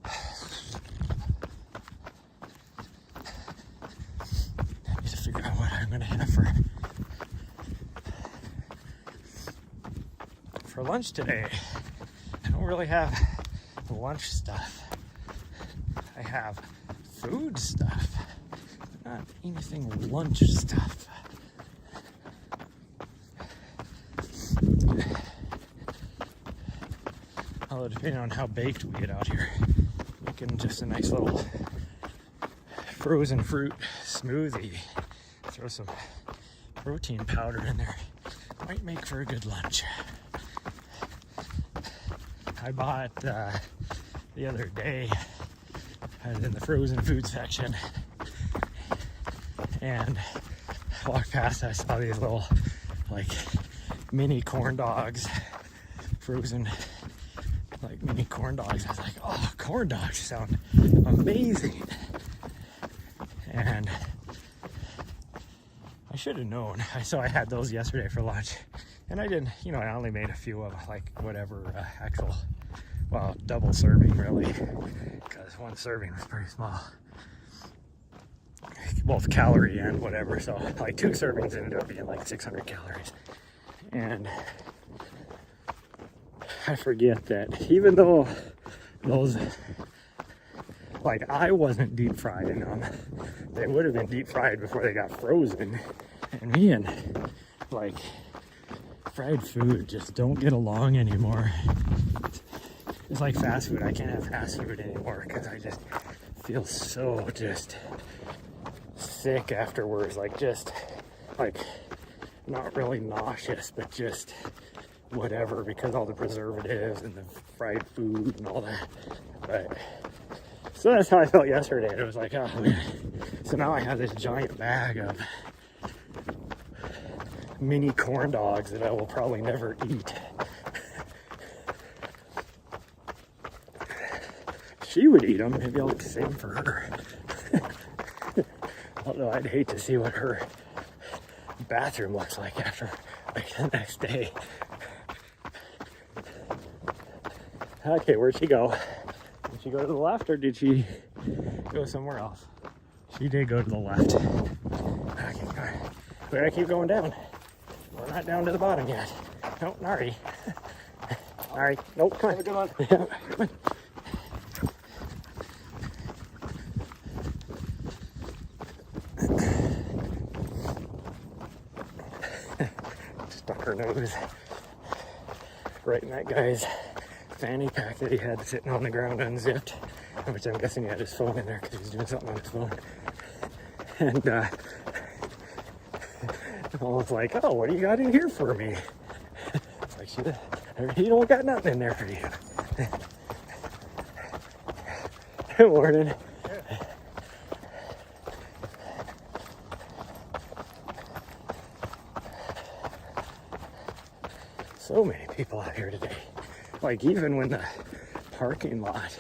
[SPEAKER 1] I need to figure out what I'm gonna have for lunch today. I don't really have lunch stuff. I have food stuff, but not anything lunch stuff. Although depending on how baked we get out here, making just a nice little frozen fruit smoothie, throw some protein powder in there, might make for a good lunch. I bought the other day, I was in the frozen food section and walked past, I saw these little like mini corn dogs, frozen like mini corn dogs. I was like, oh, corn dogs sound amazing. And I should have known. So I had those yesterday for lunch. And I didn't, you know, I only made a few of like whatever actual, well, double serving really, because one serving was pretty small, both calorie and whatever. So like 2 servings ended up being like 600 calories. And I forget that even though those, like, I wasn't deep fried in them, they would have been deep fried before they got frozen. And me and like fried food just don't get along anymore. It's like fast food. I can't have fast food anymore because I just feel so just sick afterwards. Like, just like not really nauseous, but just whatever, because all the preservatives and the fried food and all that. But so that's how I felt yesterday. It was like, oh man. So now I have this giant bag of mini corn dogs that I will probably never eat. She would eat them. Maybe I'll save them for her. Although I'd hate to see what her bathroom looks like after, like, the next day. Okay, where'd she go? Did she go to the left or did she go somewhere else? She did go to the left. Okay, all right. We gotta keep going down. We're not down to the bottom yet. Nope, Nari. Nari, nope, come on. Have a good one. Yeah, come on. Stuck her nose right in that guy's fanny pack that he had sitting on the ground unzipped, which I'm guessing he had his phone in there because he's doing something on his phone. And I was like, oh, what do you got in here for me? It's like, you don't got nothing in there for you. Good morning. So many people out here today. Like, even when the parking lot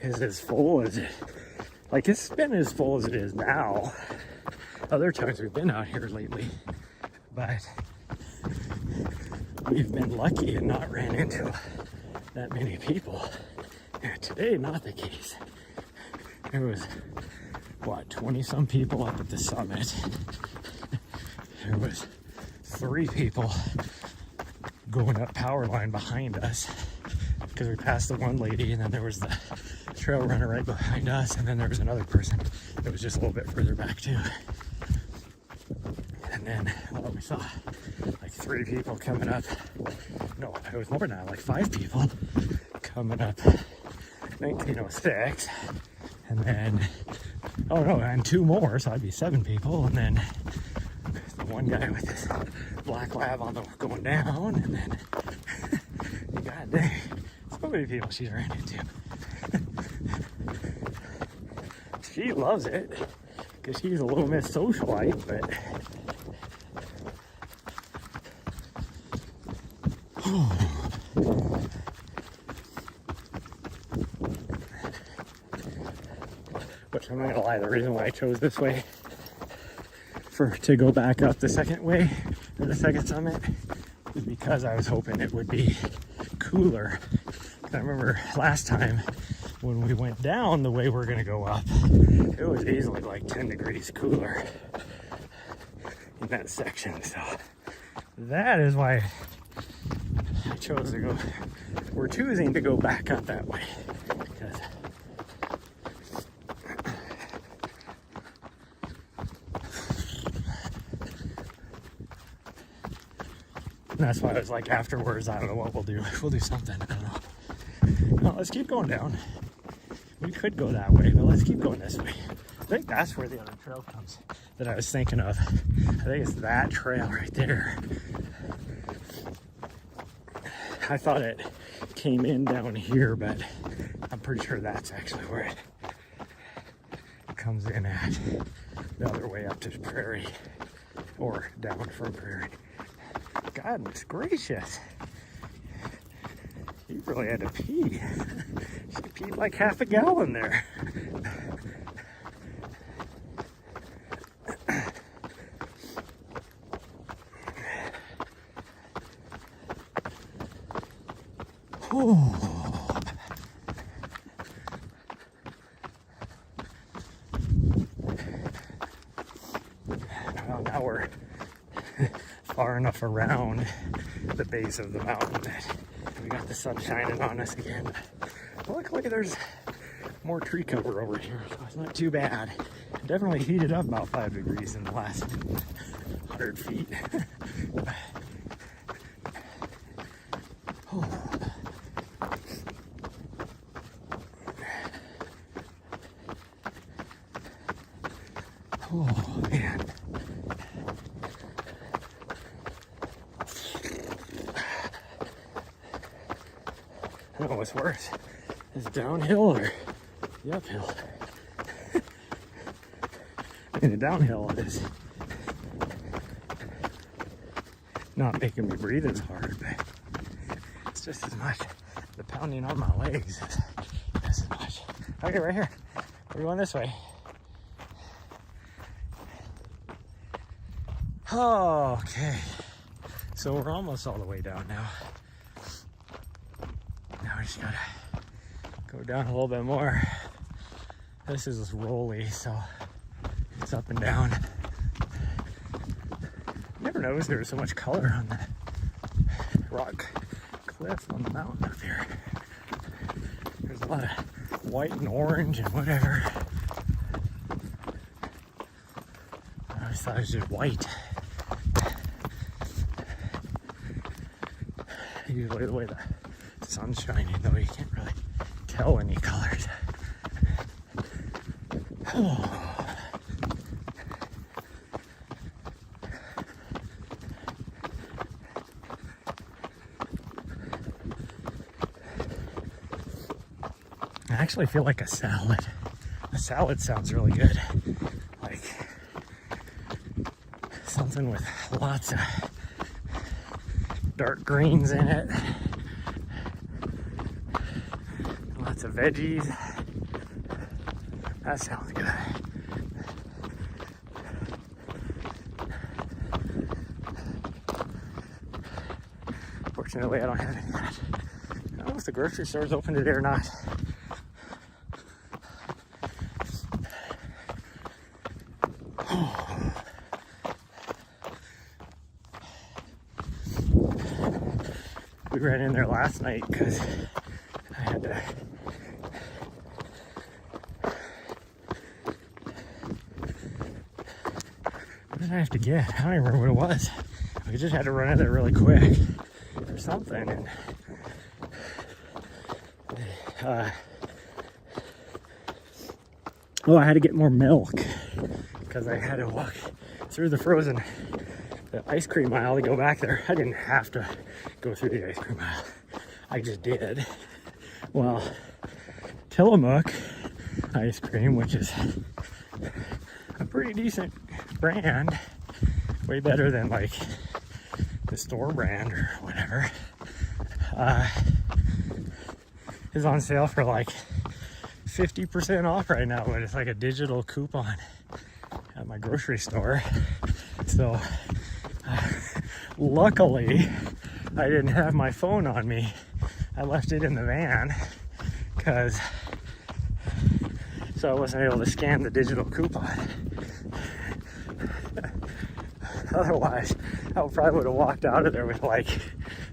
[SPEAKER 1] is as full as it, like, it's been as full as it is now. Other times we've been out here lately, but we've been lucky and not ran into that many people. And today, not the case. There was, what, 20 some people up at the summit. There was 3 people going up power line behind us because we passed the one lady, and then there was the trail runner right behind us, and then there was another person that was just a little bit further back too. And then, well, we saw like 3 people coming up. No, it was more than that, like 5 people coming up 1906. And then, oh no, and 2 more, so I'd be 7 people. And then the one guy with his black lab on the going down, and then god dang, so many people she's ran into. She loves it because she's a little Miss Socialite, but which I'm not gonna lie, the reason why I chose this way to go back up the second way or the second summit is because I was hoping it would be cooler. I remember last time when we went down the way we're gonna go up, it was easily like 10 degrees cooler in that section. So that is why I chose to go. We're choosing to go back up that way because that's why I was like, afterwards, I don't know what we'll do. We'll do something. I don't know. No, let's keep going down. We could go that way, but let's keep going this way. I think that's where the other trail comes that I was thinking of. I think it's that trail right there. I thought it came in down here, but I'm pretty sure that's actually where it comes in at. The other way up to the prairie, or down from prairie. Goodness gracious. You really had to pee. She peed like half a gallon there. Oh. Well, now we're far enough around the base of the mountain that we got the sun shining on us again. But luckily there's more tree cover over here, so it's not too bad. It definitely heated up about 5 degrees in the last 100 feet. Oh. Oh, man. I don't know what's worse, is downhill or the uphill. In the downhill, it is not making me breathe as hard, but it's just as much. The pounding on my legs is just as much. Okay, right here. We're going this way. Okay, so we're almost all the way down now. Now we just gotta go down a little bit more. This is rolly, so it's up and down. Never noticed there was so much color on the rock cliff on the mountain up here. There's a lot of white and orange and whatever. I always thought it was just white. Usually the way the sun's shining, though, you can't really tell any colors. I actually feel like a salad. A salad sounds really good. Like something with lots of dark greens in it. Lots of veggies. That sounds good. Fortunately, I don't have any of that. I don't know if the grocery store's open today or not. We ran in there last night because I had to what did I have to get? I don't even remember what it was. We just had to run in there really quick or something, and oh, I had to get more milk because I had to walk through the ice cream aisle to go back there. I didn't have to go through the ice cream aisle. I just did. Well, Tillamook ice cream, which is a pretty decent brand, way better than like the store brand or whatever, is on sale for like 50% off right now, but it's like a digital coupon at my grocery store. So luckily I didn't have my phone on me. I left it in the van so I wasn't able to scan the digital coupon. Otherwise I probably would have walked out of there with like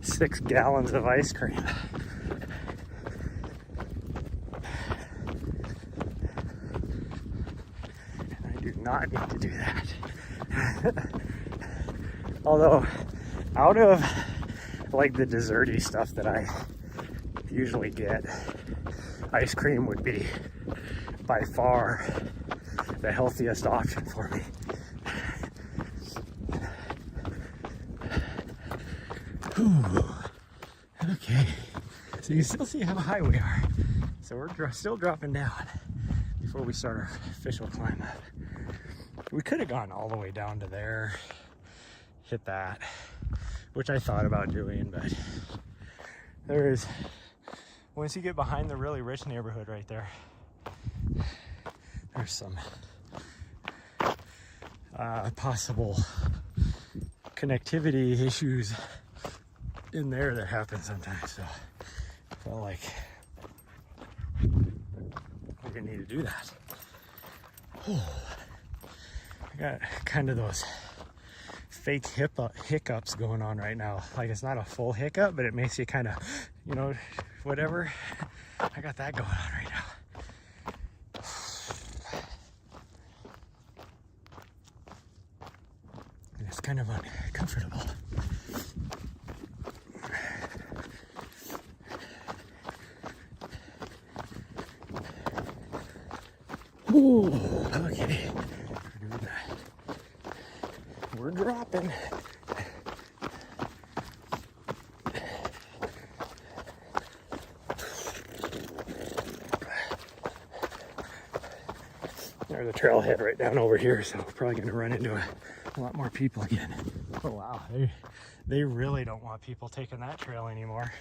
[SPEAKER 1] 6 gallons of ice cream. And I do not need to do that. Although out of like the desserty stuff that I usually get, ice cream would be by far the healthiest option for me. Ooh. Okay, so you can still see how high we are. So we're still dropping down before we start our official climb up. We could have gone all the way down to there, hit that, which I thought about doing, but once you get behind the really rich neighborhood right there, there's some possible connectivity issues in there that happen sometimes. So Felt like we're gonna need to do that. I got kind of those fake hiccups going on right now. Like, it's not a full hiccup, but it makes you kind of, you know, whatever. I got that going on right now. And it's kind of uncomfortable. Ooh, okay. We're doing that. We're dropping. There's a trailhead right down over here, so we're probably going to run into a lot more people again. Oh wow, they really don't want people taking that trail anymore.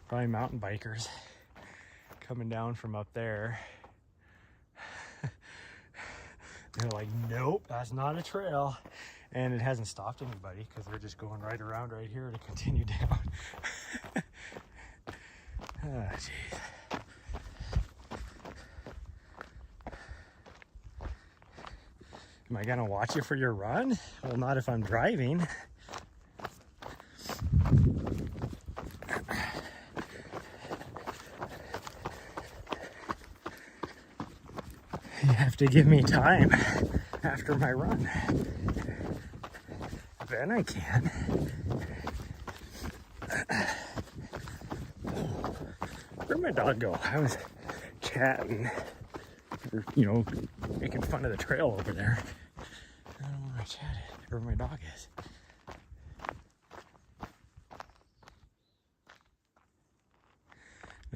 [SPEAKER 1] Probably mountain bikers coming down from up there. They're like, nope, that's not a trail. And it hasn't stopped anybody because they're just going right around right here to continue down. Oh, jeez. Am I gonna watch you for your run? Well, not if I'm driving. You have to give me time after my run. Then I can. Where'd my dog go? I was chatting, or, you know, making fun of the trail over there. I don't know where I chatted, or where my dog is.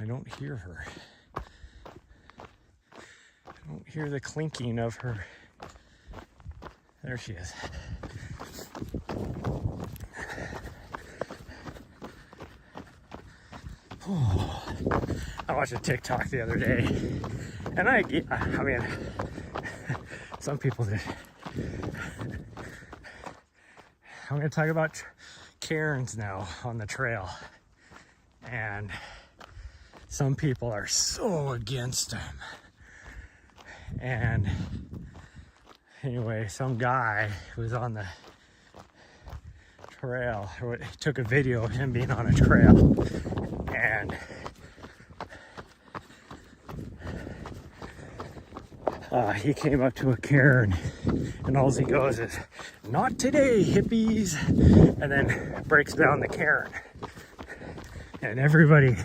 [SPEAKER 1] I don't hear her. I don't hear the clinking of her. There she is. Oh, I watched a TikTok the other day, and I mean, some people did. I'm going to talk about Karens now on the trail, and some people are so against them. And anyway, some guy was on the trail, or took a video of him being on a trail, and he came up to a Karen, and all he goes is, "Not today, hippies," and then breaks down the Karen. And everybody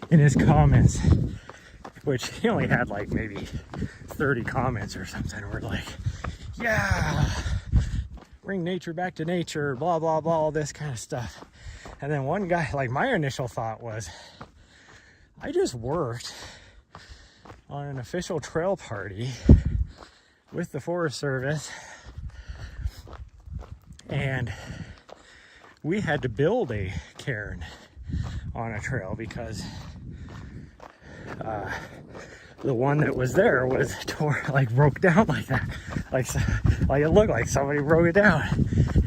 [SPEAKER 1] in his comments, which he only had like maybe 30 comments or something, were like, "Yeah, bring nature back to nature, blah, blah, blah," all this kind of stuff. And then one guy, like, my initial thought was, I just worked on an official trail party with the Forest Service, and we had to build a cairn on a trail because the one that was there was broke down like that, like it looked like somebody broke it down.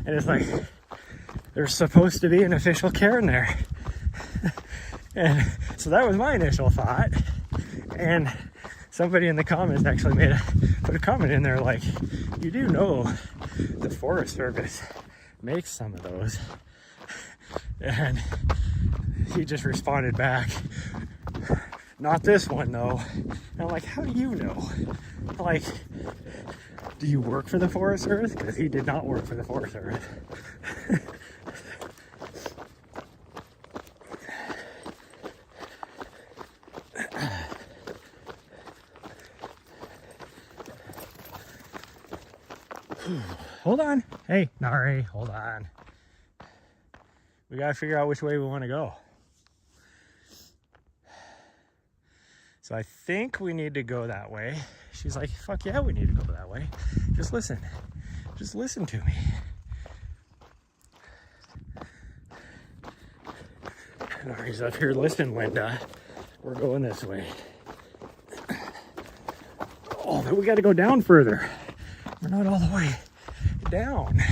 [SPEAKER 1] And it's like, there's supposed to be an official cairn there. And so that was my initial thought. And somebody in the comments actually put a comment in there like, "You do know the Forest Service makes some of those." And he just responded back, "Not this one though." And I'm like, how do you know? Like, do you work for the Forest Service? Because he did not work for the Forest Service. Hold on. Hey, Nari, hold on. We gotta figure out which way we want to go. So I think we need to go that way. She's like, fuck yeah, we need to go that way. Just listen. Just listen to me. Nari's up here. Listen, Linda. We're going this way. Oh, but we got to go down further. We're not all the way down.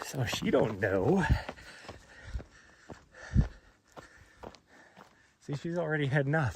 [SPEAKER 1] So she don't know. See, she's already heading up.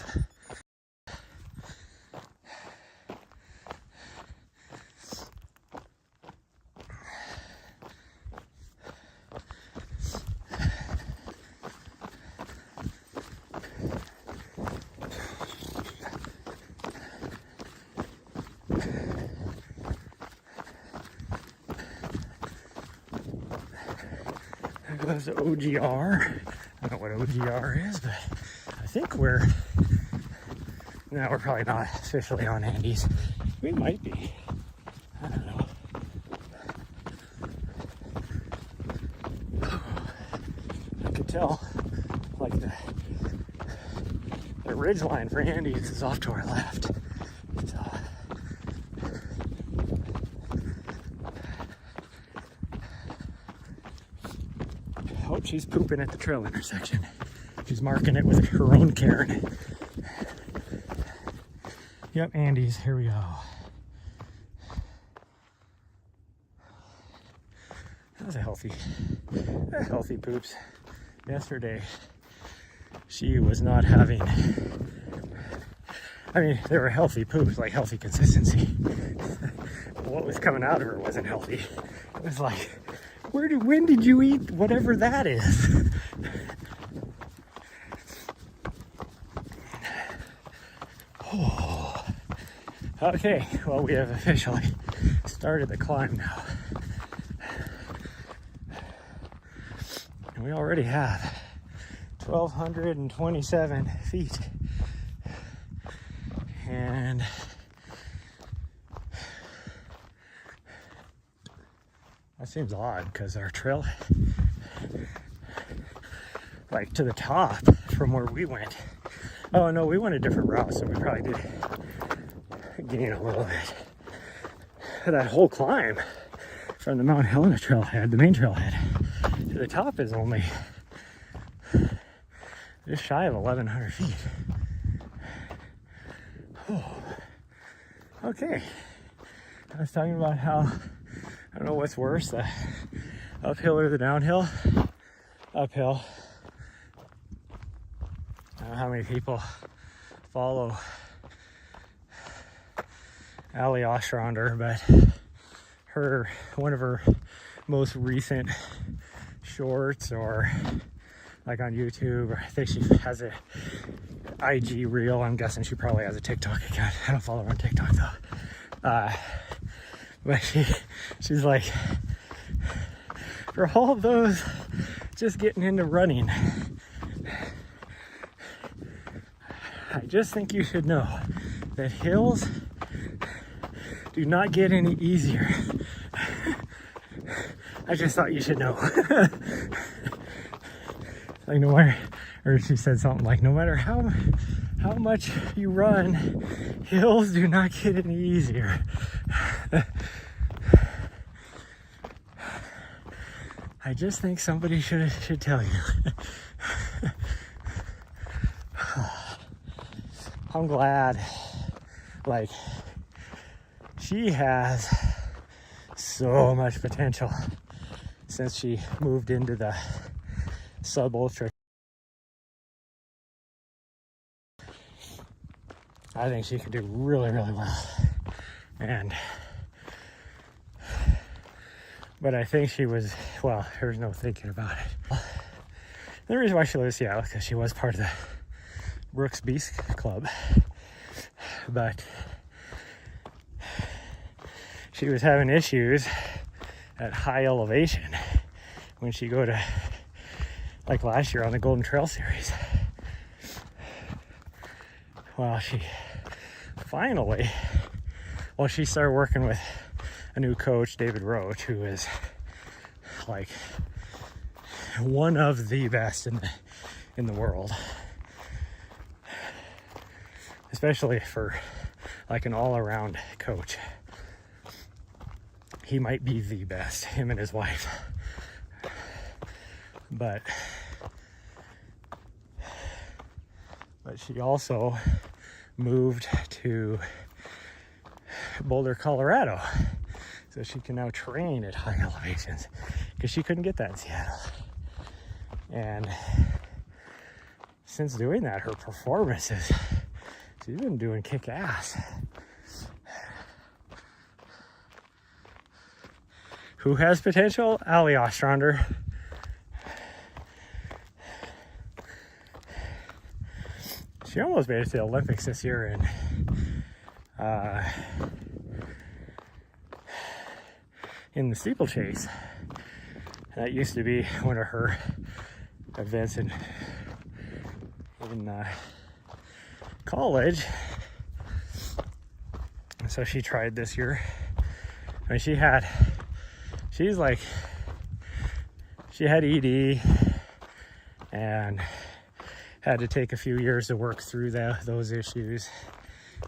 [SPEAKER 1] There goes the OGR. I don't know what OGR is, but I think we're probably not officially on Andes. We might be. I don't know. I could tell, like the ridge line for Andes is off to our left. So, hope she's pooping at the trail intersection. She's marking it with her own cairn. Yep, Andes, here we go. That was a healthy poops. Yesterday, she was not having, I mean, they were healthy poops, like healthy consistency. What was coming out of her wasn't healthy. It was like, when did you eat whatever that is? Oh. Okay, well, we have officially started the climb now. And we already have 1,227 feet. And that seems odd because our trail, like to the top from where we went. Oh no, we went a different route, so we probably did gain a little bit. That whole climb from the Mount Helena trailhead, the main trailhead, to the top is only just shy of 1,100 feet. Oh. Okay. I was talking about how, I don't know what's worse, the uphill or the downhill. Uphill. I don't know how many people follow Ali Ostrander, but one of her most recent shorts, or like on YouTube, or I think she has a IG reel. I'm guessing she probably has a TikTok account. I don't follow her on TikTok though. But she's like, for all of those just getting into running, I just think you should know that hills do not get any easier. I just thought you should know. Like no matter, or she said something like, no matter how much you run, hills do not get any easier. I just think somebody should tell you. I'm glad, like, she has so much potential since she moved into the sub-ultra. I think she could do really, really well. But I think she was, well, there's no thinking about it. The reason why she lives in Seattle is because she was part of the Brooks Beast Club. But she was having issues at high elevation when she go to, like last year on the Golden Trail Series. Well, she finally, she started working with a new coach, David Roach, who is like one of the best in the world, especially for like an all-around coach. He might be the best, him and his wife. But she also moved to Boulder, Colorado, so she can now train at high elevations, because she couldn't get that in Seattle. And since doing that, her performance is, she's been doing kick ass. Who has potential? Ali Ostrander. She almost made it to the Olympics this year in the steeplechase. That used to be one of her events in college. And so she tried this year. I mean, she had ED and had to take a few years to work through those issues.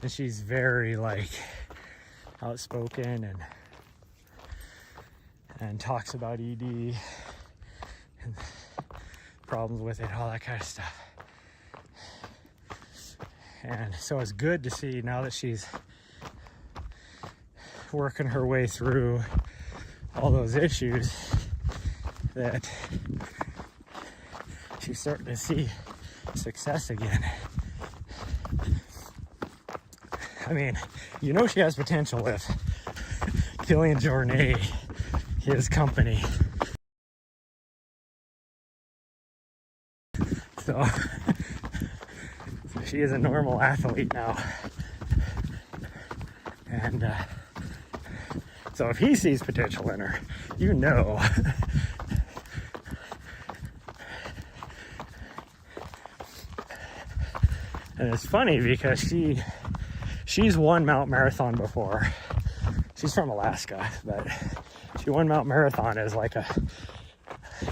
[SPEAKER 1] And she's very like outspoken and talks about ED and problems with it, all that kind of stuff. And so it's good to see now that she's working her way through all those issues that she's starting to see success again. I mean, you know she has potential if Killian Jornet, his company. So she is a normal athlete now. And so if he sees potential in her, you know. And it's funny because she's won Mount Marathon before. She's from Alaska, but she won Mount Marathon as like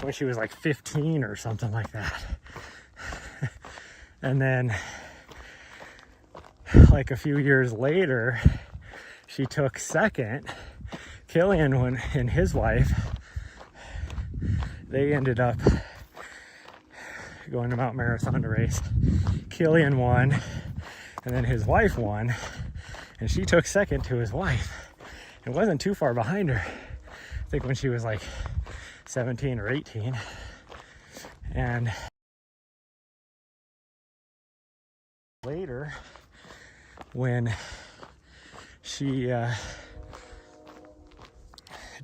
[SPEAKER 1] when she was like 15 or something like that. And then like a few years later, she took second. Killian and his wife, they ended up going to Mount Marathon to race. Killian won, and then his wife won, and she took second to his wife. It wasn't too far behind her. I think when she was like 17 or 18. And later, when she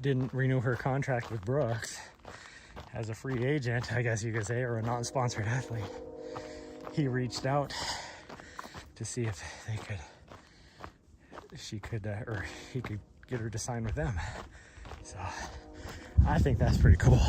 [SPEAKER 1] didn't renew her contract with Brooks as a free agent, I guess you could say, or a non-sponsored athlete, he reached out to see if he could get her to sign with them. So I think that's pretty cool.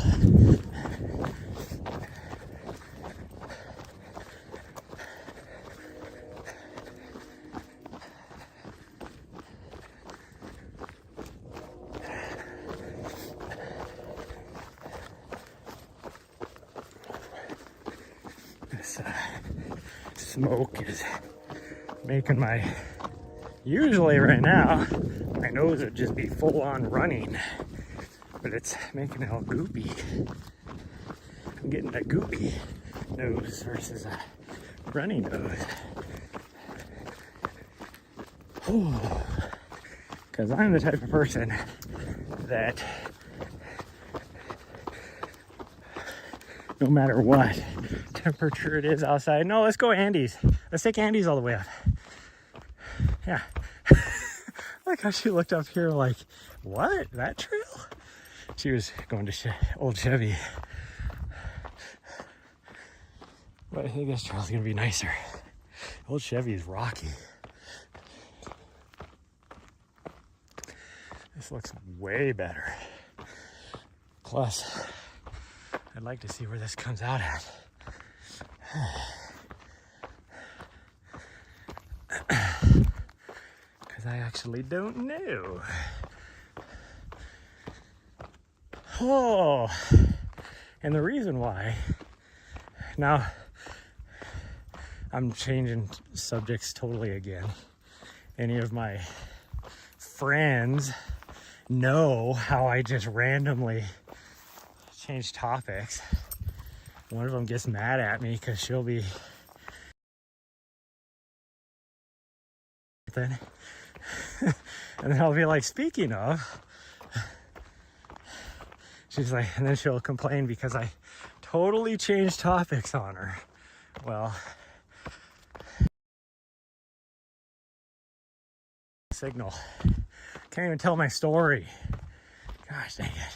[SPEAKER 1] This smoke is making usually right now, my nose would just be full on running, but it's making it all goopy. I'm getting a goopy nose versus a runny nose. Because I'm the type of person that no matter what temperature it is outside. No, let's go Andes. Let's take Andes all the way up. Yeah. Like how she looked up here like, what? That trail? She was going to old Chevy. But I think this trail's gonna be nicer. Old Chevy is rocky. This looks way better. Plus, I'd like to see where this comes out at. Because I actually don't know. Oh, and the reason why, now I'm changing subjects totally again. Any of my friends know how I just randomly change topics. One of them gets mad at me because she'll be and then I'll be like, speaking of, she's like, and then she'll complain because I totally changed topics on her Well, signal. Can't even tell my story. Gosh dang it.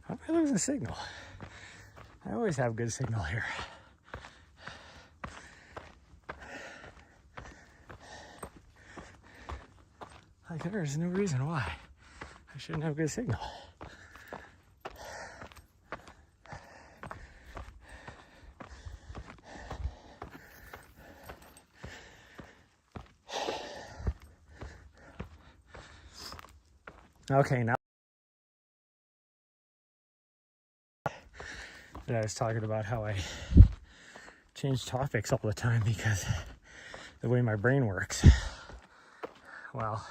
[SPEAKER 1] How am I losing signal? I always have good signal here. Like, there's no reason why I shouldn't have good signal. Okay, now that I was talking about how I change topics all the time because the way my brain works. Well,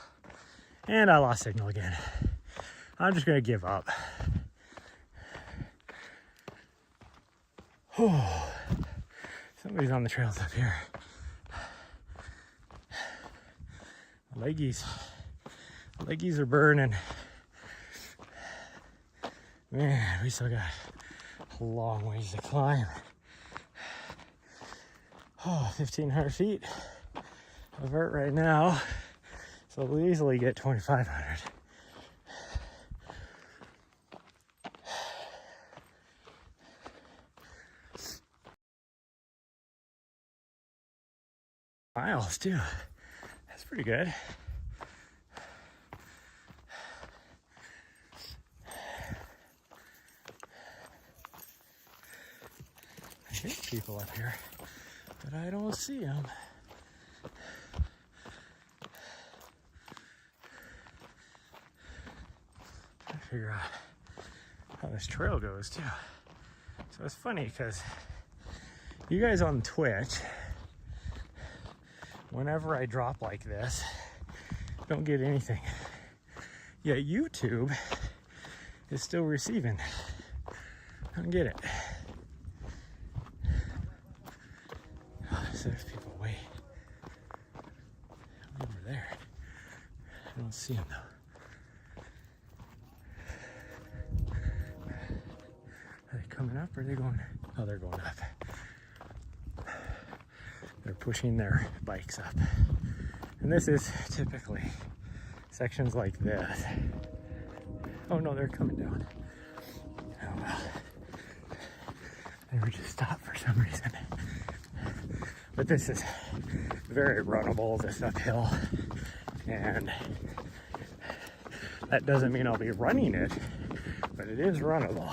[SPEAKER 1] and I lost signal again. I'm just gonna give up. Somebody's on the trails up here. Leggies are burning. Man, we still got a long ways to climb. 1,500 feet of vert right now. So we'll easily get 2,500. Miles too. That's pretty good. I hear people up here, but I don't see them. I figure out how this trail goes too. So it's funny because you guys on Twitch, whenever I drop like this, don't get anything. Yet YouTube is still receiving. I don't get it. So there's people way over there. I don't see them though. Are they coming up or are they going? Oh, they're going up. They're pushing their bikes up. And this is typically sections like this. Oh no, they're coming down. Oh well. They were just stopped for some reason. But this is very runnable, this uphill. And that doesn't mean I'll be running it, but it is runnable.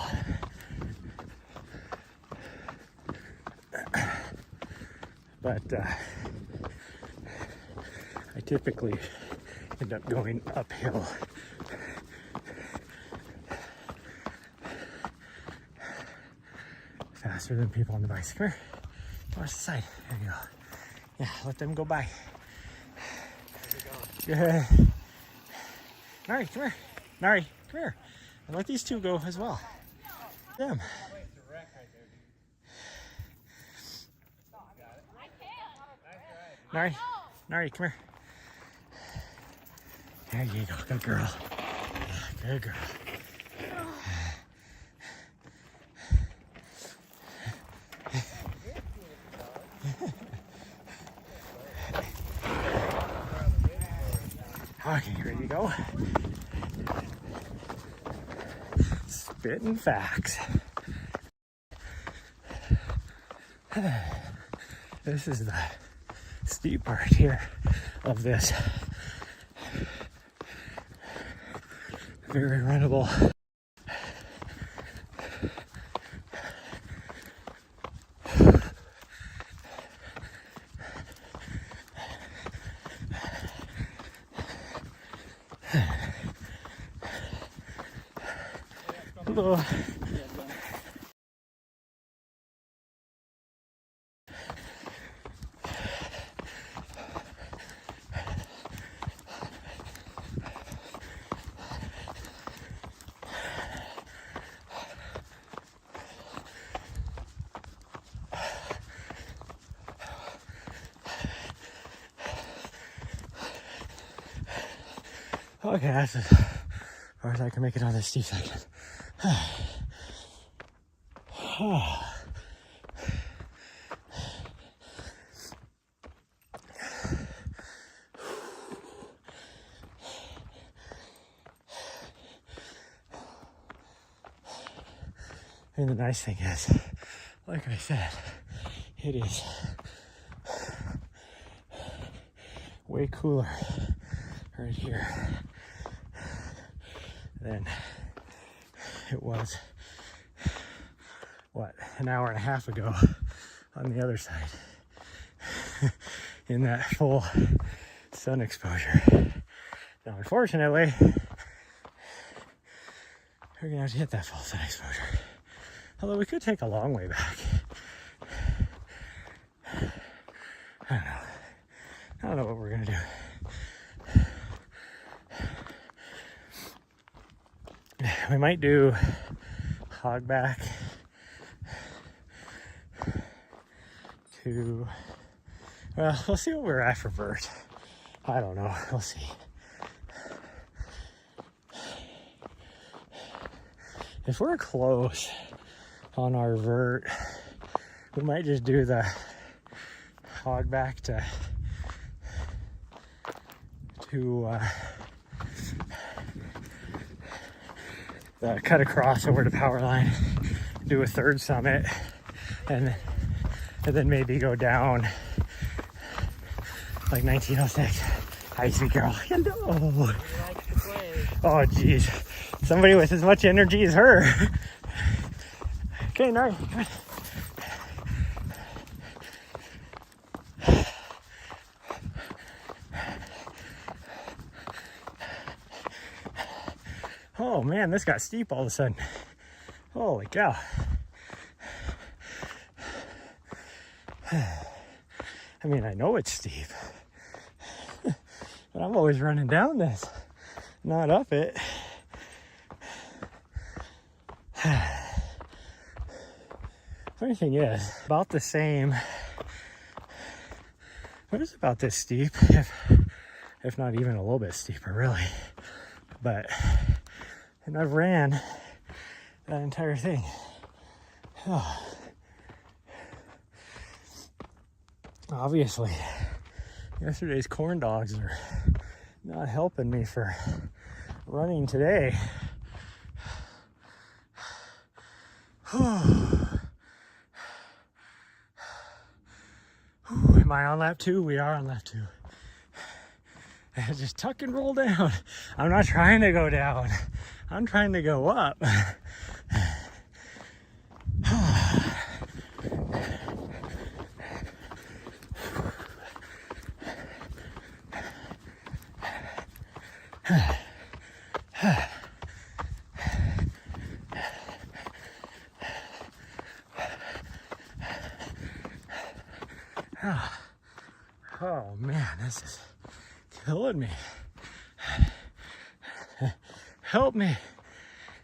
[SPEAKER 1] But I typically end up going uphill. Faster than people on the bikes. Come here. Watch the side. There you go. Yeah, let them go by. Good. Nari, come here. Nari, come here. And let these two go as well. Them. Nari, Nari, come here. There you go. Good girl. Good girl. Okay, ready to go? Spitting facts. This is the steep part here of this very runnable. Hello. Okay, that's far as I can make it on this steep section. And the nice thing is, like I said, it is way cooler right here than it was, what, an hour and a half ago on the other side in that full sun exposure. Now, unfortunately, we're gonna have to hit that full sun exposure. Although we could take a long way back. I don't know what we're gonna do. We might do hog back to, well, we'll see what we're at for vert. I don't know, we'll see. If we're close on our vert, we might just do the hog back to cut across over to power line, do a third summit, and then maybe go down like 1906. Hi, sweet girl. Hello. Oh, geez. Somebody with as much energy as her. Okay, Nari, come on. Oh man, this got steep all of a sudden. Holy cow. I mean, I know it's steep, but I'm always running down this, not up it. Funny thing is, about the same, what is about this steep, if not even a little bit steeper, really. But, and I've ran that entire thing. Oh. Obviously, yesterday's corn dogs are not helping me for running today. Am I on lap 2? We are on lap 2. Just tuck and roll down. I'm not trying to go down. I'm trying to go up. Oh man, this is killing me. Help me.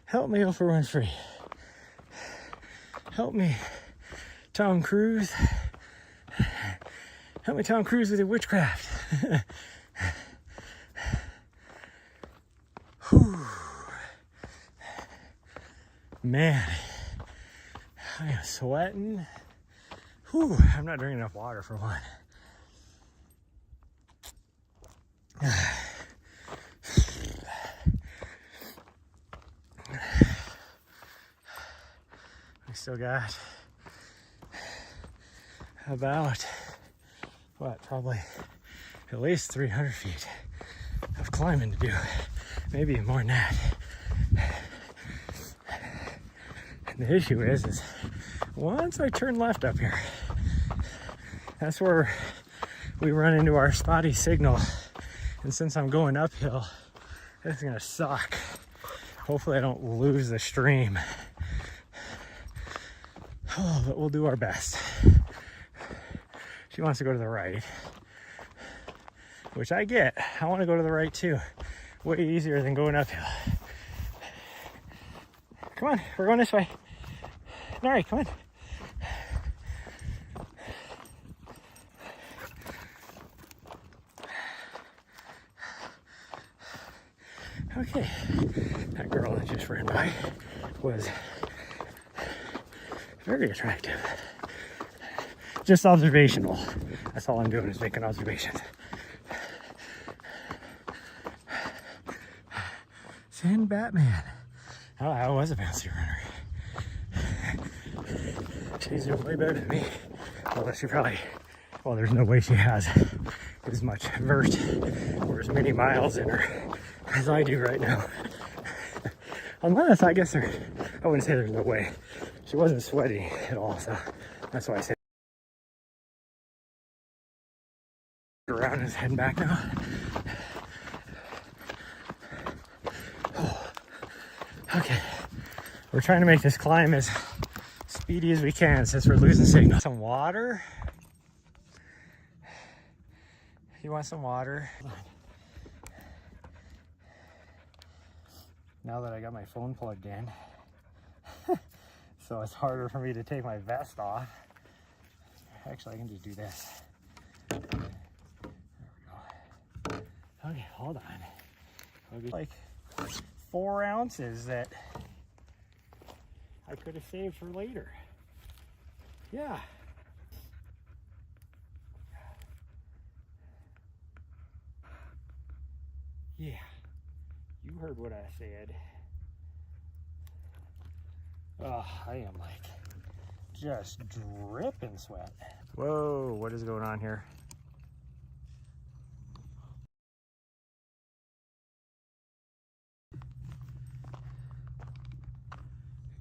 [SPEAKER 1] Help me, Oprah Winfrey. Help me, Tom Cruise. Help me, Tom Cruise, with your witchcraft. Man, I am sweating. Whew, I'm not drinking enough water for one. We still got about, what, probably at least 300 feet of climbing to do. Maybe more than that. And the issue is once I turn left up here, that's where we run into our spotty signal. And since I'm going uphill, it's gonna suck. Hopefully I don't lose the stream. Oh, but we'll do our best. She wants to go to the right, which I get. I want to go to the right too. Way easier than going uphill. Come on, we're going this way. Nari, come on. Okay, that girl that just ran by was very attractive. Just observational. That's all I'm doing is making observations. Send Batman. Oh, I was a bouncy runner. She's doing way better than me. Although she probably, well, there's no way she has as much vert or as many miles in her as I do right now. Unless, I guess I wouldn't say there's no way. She wasn't sweaty at all, so that's why I said around and heading back now. Oh. Okay, we're trying to make this climb as speedy as we can since we're losing signal. Some water. You want some water? Now that I got my phone plugged in, so it's harder for me to take my vest off. Actually, I can just do this. There we go. Okay, hold on. It'll be like 4 ounces that I could have saved for later. Yeah. Yeah. You heard what I said. Oh, I am like just dripping sweat. Whoa, what is going on here?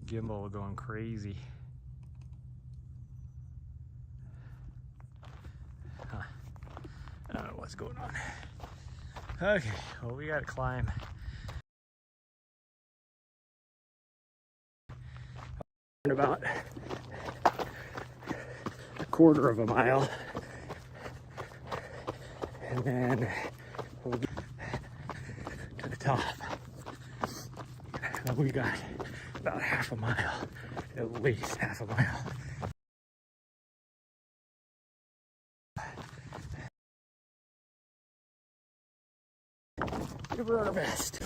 [SPEAKER 1] Gimbal going crazy. Huh. I don't know what's going on. Okay, well, we gotta climb. About a quarter of a mile, and then we'll get to the top. And we got about half a mile, at least half a mile. Give her our best.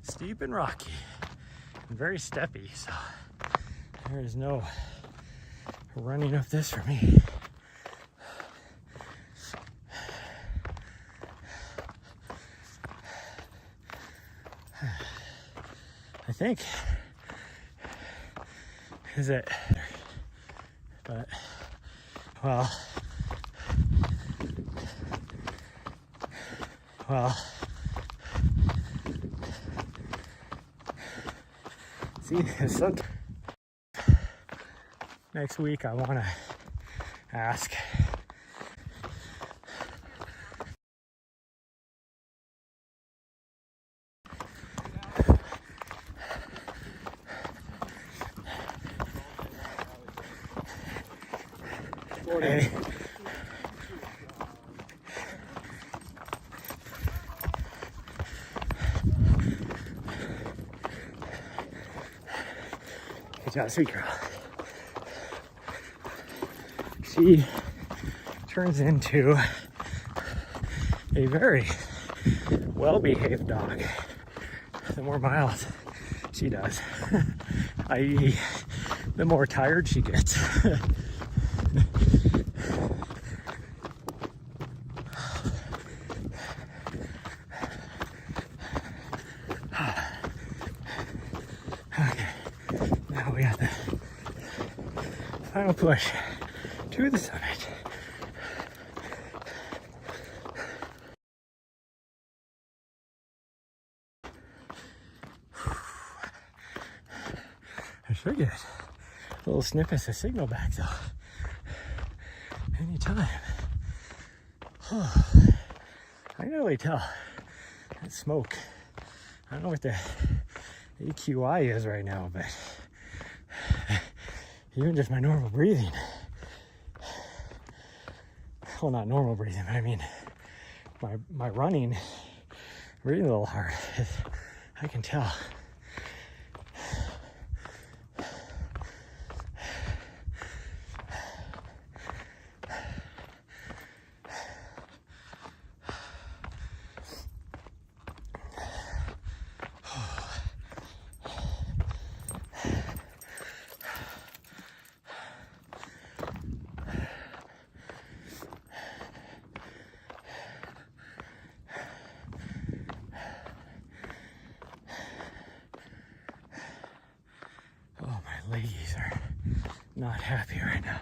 [SPEAKER 1] Steep and rocky and very steppy, so there is no running up this for me. I think is it, but well, see, next week I want to ask hey. Good job, sweet girl. She turns into a very well-behaved dog the more miles she does, i.e. the more tired she gets. We got the final push to the summit. I should get little snippets of signal back though. Anytime. Oh, I can really tell that smoke. I don't know what the AQI is right now, but even just my normal breathing, well, not normal breathing, but I mean my running really a little hard. I can tell. Ladies are not happy right now.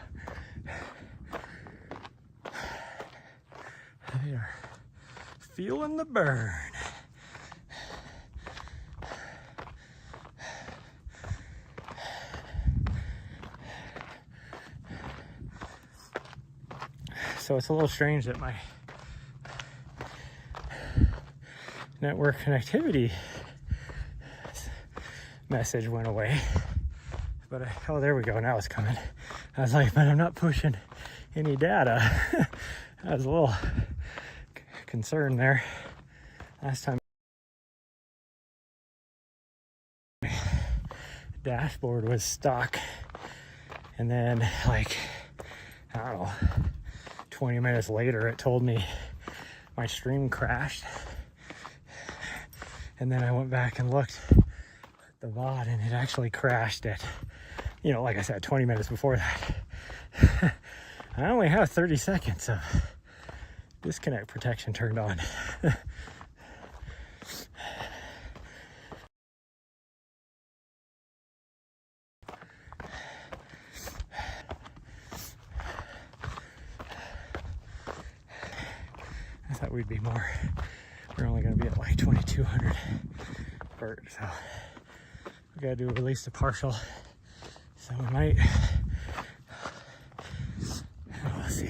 [SPEAKER 1] They are feeling the burn. So it's a little strange that my network connectivity message went away. But oh, there we go. Now it's coming. I was like, but I'm not pushing any data. I was a little concerned there. Last time, dashboard was stuck, and then like I don't know, 20 minutes later, it told me my stream crashed, and then I went back and looked at the VOD, and it actually crashed at, you know, like I said, 20 minutes before that. I only have 30 seconds of disconnect protection turned on. I thought we'd be more. We're only going to be at like 2,200 vert, so we got to do at least a partial. So we might. We'll see.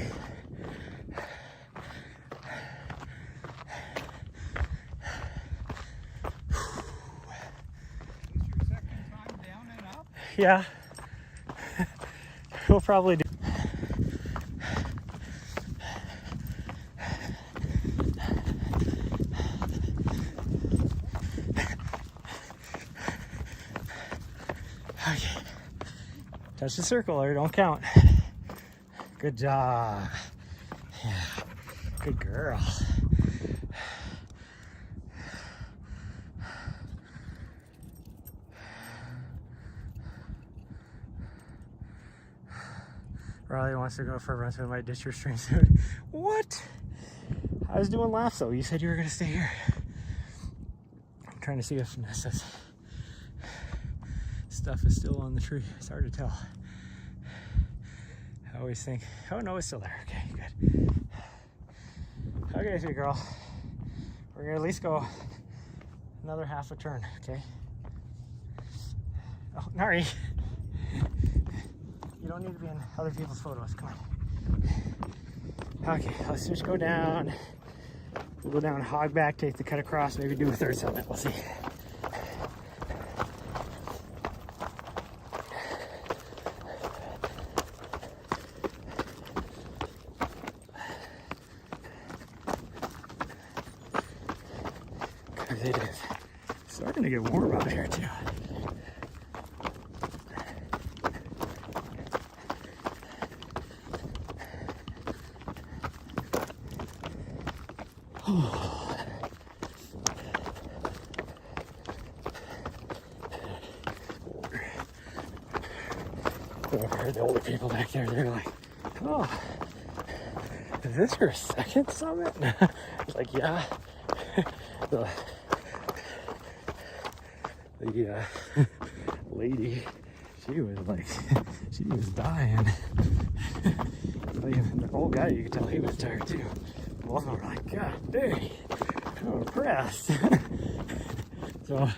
[SPEAKER 1] Yeah. We'll probably do. Okay. Touch the circle or don't count. Good job. Yeah. Good girl. Riley wants to go for a run, so I might ditch your stream soon. What? I was doing laps though. You said you were going to stay here. I'm trying to see if Nessa's stuff is still on the tree. It's hard to tell. I always think, oh no, it's still there. Okay, good. Okay, sweet girl. We're going to at least go another half a turn, okay? Oh, Nari. You don't need to be in other people's photos. Come on. Okay, let's just go down. We'll go down, hog back, take the cut across, maybe do a third summit. We'll see. Because it is starting to get warm out here too. The older people back there, they're like, oh, is this her second summit? It's like, yeah. the lady, she was like, she was dying. The old guy, you could tell he was tired too. Both of them were like, God dang, I'm impressed. So,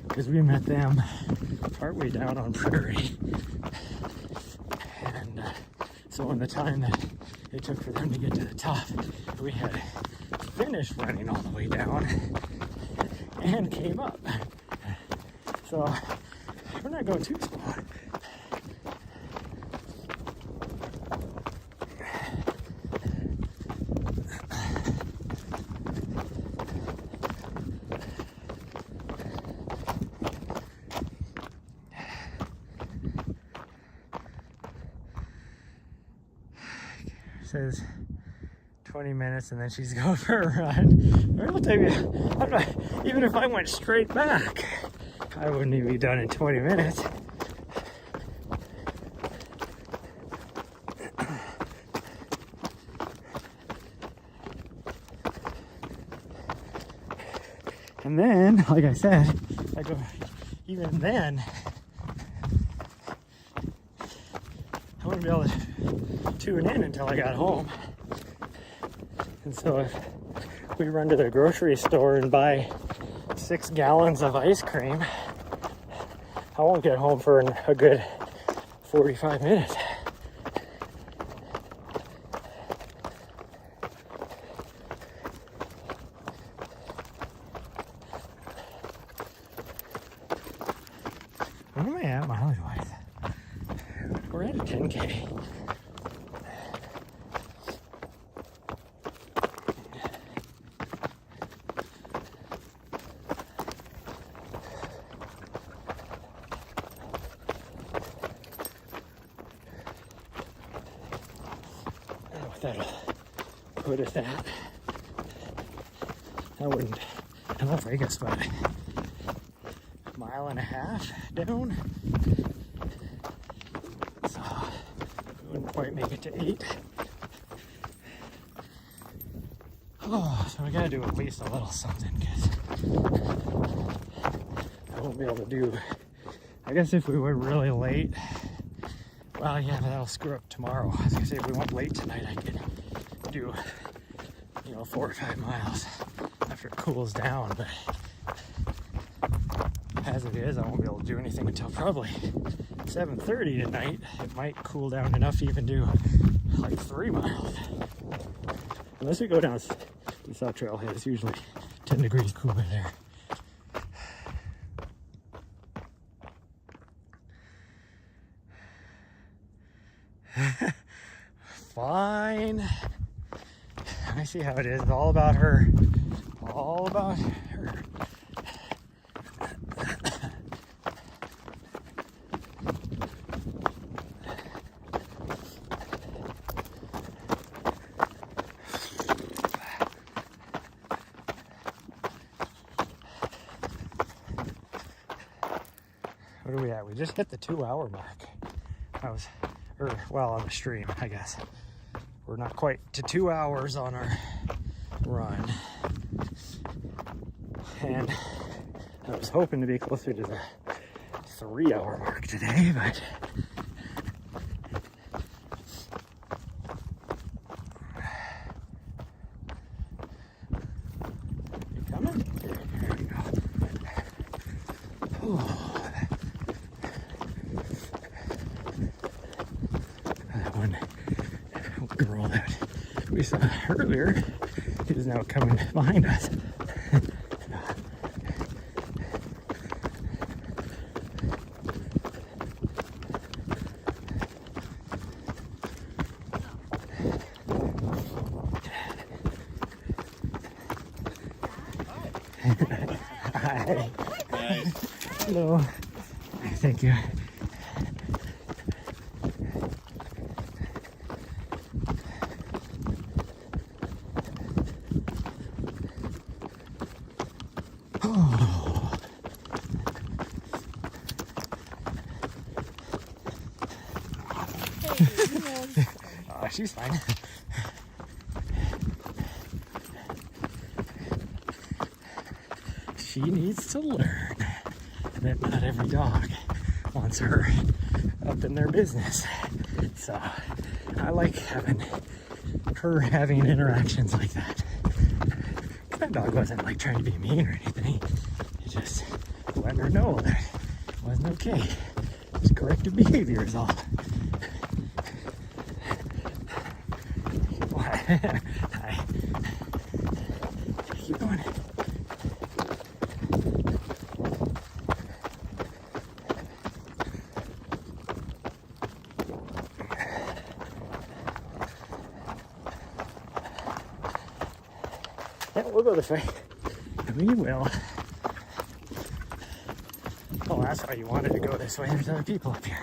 [SPEAKER 1] because we met them partway down on Prairie. And so in the time that it took for them to get to the top, we had finished running all the way down and came up. So we're not going too slow. says 20 minutes, and then she's going for a run. It'll take me, even if I went straight back, I wouldn't even be done in 20 minutes. And then, like I said, even then, I wouldn't be able to tune in until I got home. And so if we run to the grocery store and buy 6 gallons of ice cream, I won't get home for a good 45 minutes. What am I at mileage-wise? We're at a 10K. That'll put us at, I don't think it's about a mile and a half down, so we wouldn't quite make it to 8. Oh, so we gotta do at least a little something, because I won't be able to do, I guess if we were really late, well, yeah, but that'll screw up tomorrow. I was gonna say, if we went late tonight, I could do, 4 or 5 miles after it cools down, but as it is, I won't be able to do anything until probably 7:30 tonight. It might cool down enough to even do like 3 miles. Unless we go down the South Trailhead, it's usually 10 degrees cooler there. Fine. I see how it is. It's all about her. All about her. What are we at? We just hit the 2-hour mark. On the stream, I guess. We're not quite to 2 hours on our run. And I was hoping to be closer to the 3-hour mark today, but you coming? There you go. Oh. Girl that we saw earlier is now coming behind us. Hi. Hi. Hello. Thank you. Oh. Oh, she's fine. She needs to learn that not every dog wants her up in their business. So I like having interactions like that. That dog wasn't like trying to be mean or anything. He just let her know that it wasn't okay. Just corrective behavior is all. Hi. Keep going. Yeah, we'll go this way. We will. Oh, that's why you wanted to go this way. There's other people up here.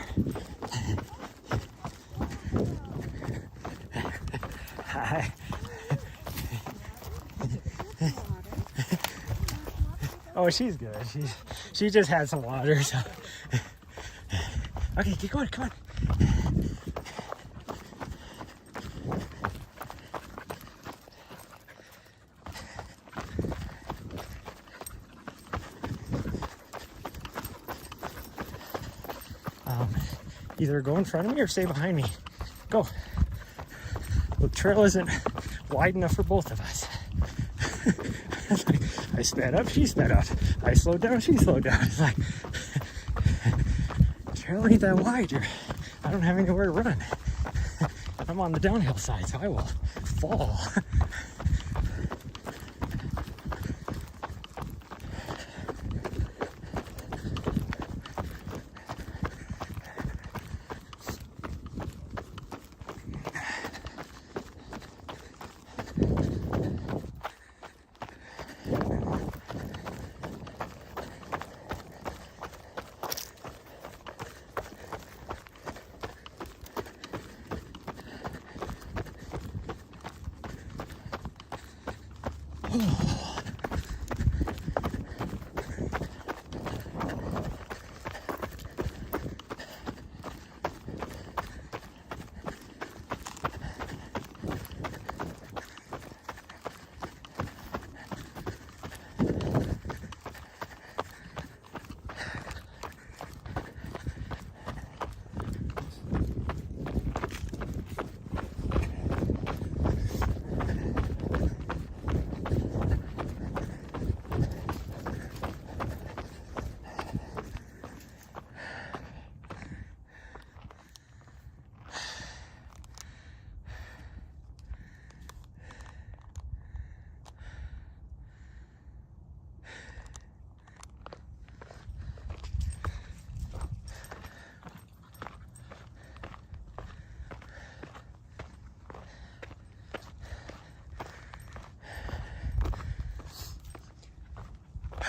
[SPEAKER 1] Oh, she's good. She just had some water, so. Okay, keep going, come on. Either go in front of me or stay behind me. Go. The trail isn't wide enough for both of us. I sped up, she sped up. I slowed down, she slowed down. It's like, the trail ain't that wide. I don't have anywhere to run. I'm on the downhill side, so I will fall.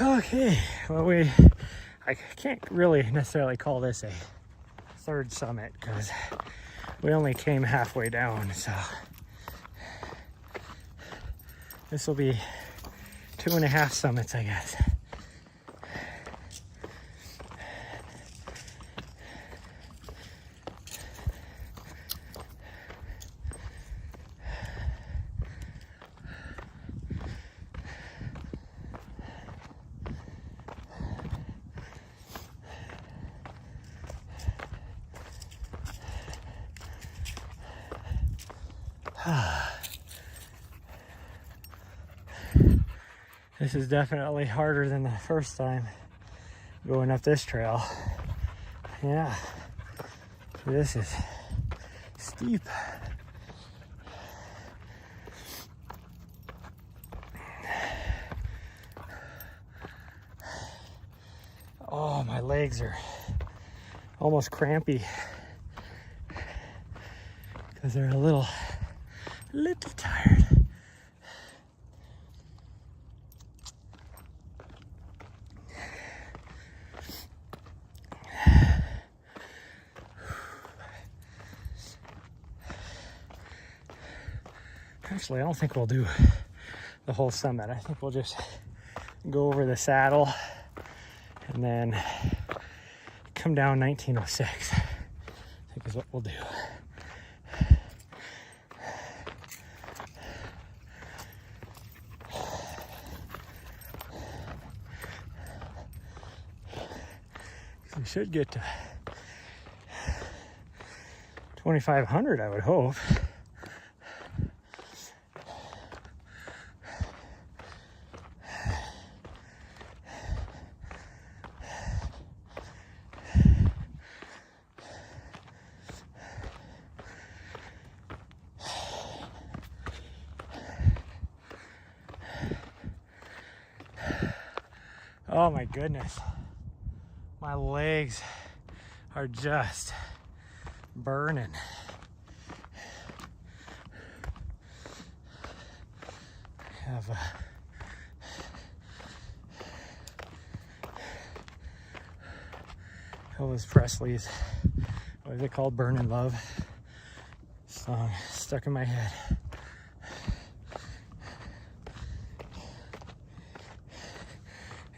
[SPEAKER 1] Okay, well I can't really necessarily call this a third summit because we only came halfway down, so this will be 2.5 summits, I guess. This is definitely harder than the first time going up this trail. Yeah, this is steep. Oh, my legs are almost crampy because they're a little tired. Actually, I don't think we'll do the whole summit. I think we'll just go over the saddle and then come down 1906. I think is what we'll do. We should get to 2,500, I would hope. Oh my goodness, my legs are just burning. I have Elvis Presley's, what is it called, Burnin' Love song stuck in my head.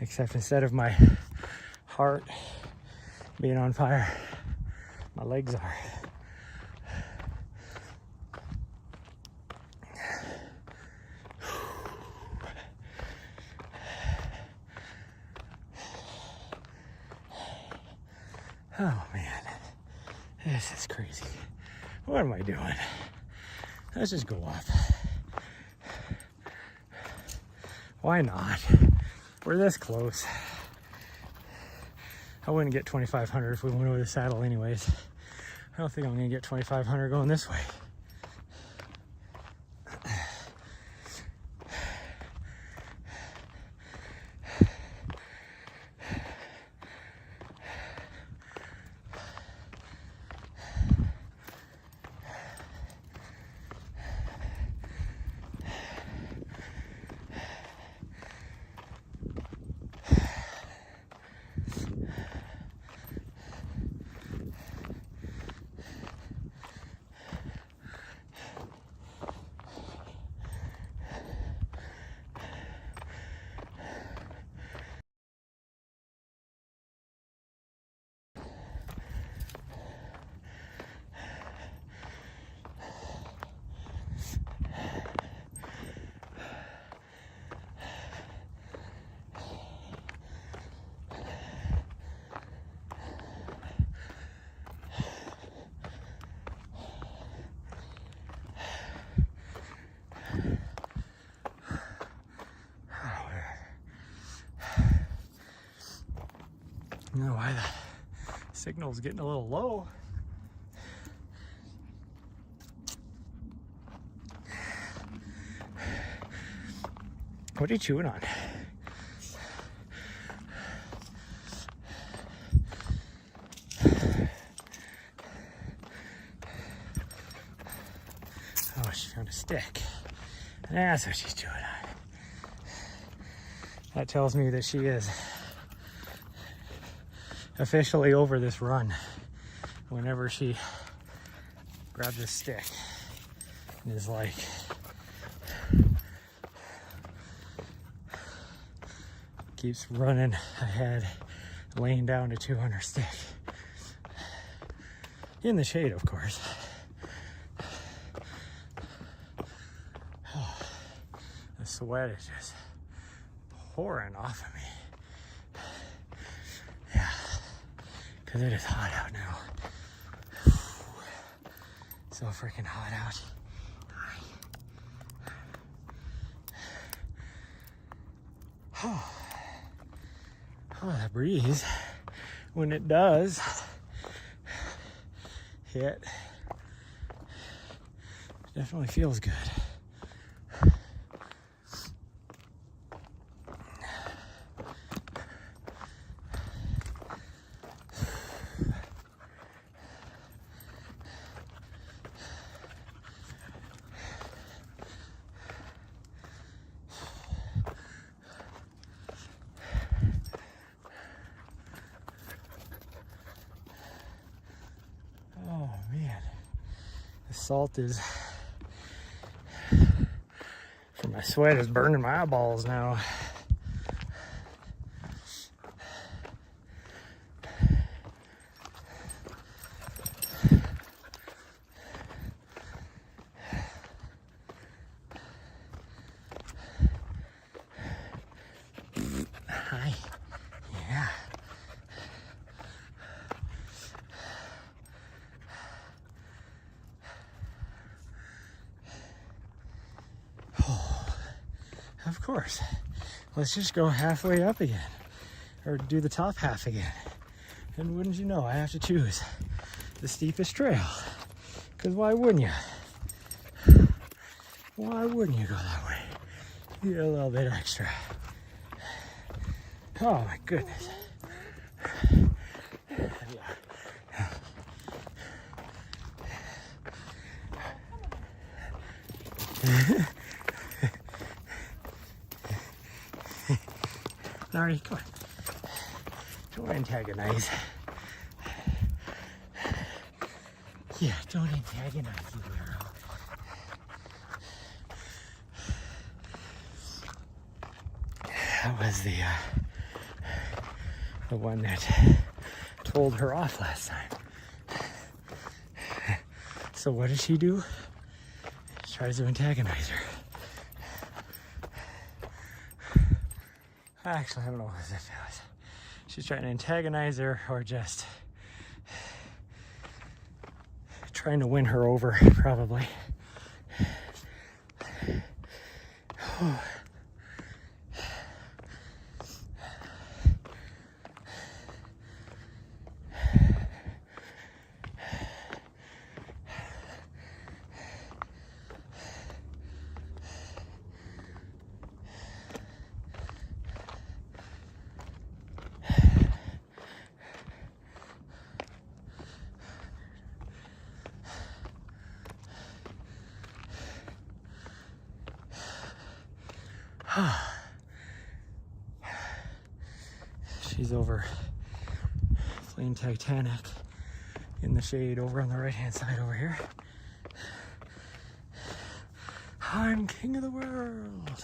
[SPEAKER 1] Except instead of my heart being on fire, my legs are. Oh man, this is crazy. What am I doing? Let's just go up. Why not? We're this close. I wouldn't get 2,500 if we went over the saddle anyways. I don't think I'm gonna get 2,500 going this way. I don't know why the signal's getting a little low. What are you chewing on? Oh, she found a stick. That's what she's chewing on. That tells me that she is officially over this run whenever she grabs a stick and is like, keeps running ahead, laying down to chew on her stick. In the shade, of course. Oh, the sweat is just pouring off of me. Yeah, because it is hot out now. So freaking hot out. Oh, that breeze, when it does hit, definitely feels good. Oh man, the salt is, from my sweat, is burning my eyeballs now. Hi. Yeah. Of course. Let's just go halfway up again, or do the top half again. And wouldn't you know, I have to choose the steepest trail, because why wouldn't you? Why wouldn't you go that way? Get a little bit extra. Oh my goodness. Sorry, come on. Don't antagonize. Yeah, don't antagonize you, girl. That was the the one that told her off last time. So what does she do? She tries to antagonize her. Actually, I don't know what this was. She's trying to antagonize her or just trying to win her over, probably. She's over playing Titanic in the shade over on the right hand side over here. I'm king of the world.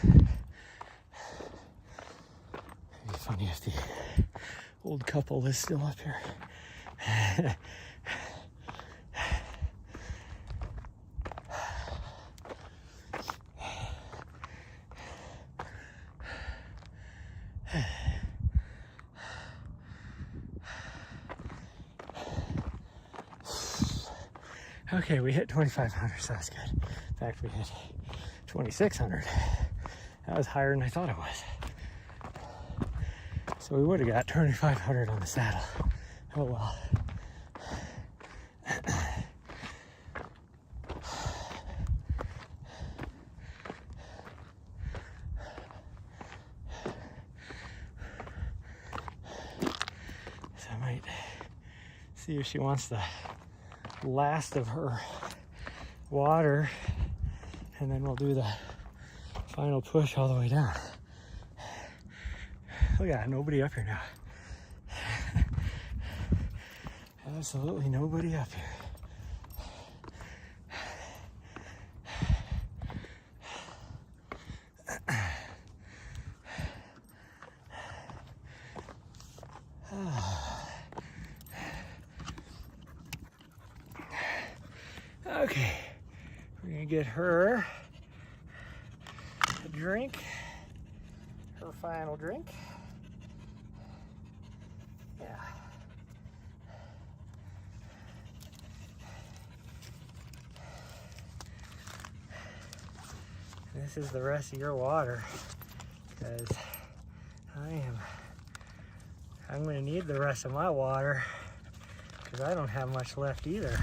[SPEAKER 1] It'd be funny if the old couple is still up here. Okay, we hit 2,500, so that's good. In fact, we hit 2,600. That was higher than I thought it was. So we would have got 2,500 on the saddle. Oh well. So I might see if she wants the last of her water, and then we'll do the final push all the way down. Look at that, nobody up here now. Absolutely nobody up here. Okay, we're gonna get her a drink, her final drink. Yeah. This is the rest of your water, because I'm gonna need the rest of my water, because I don't have much left either.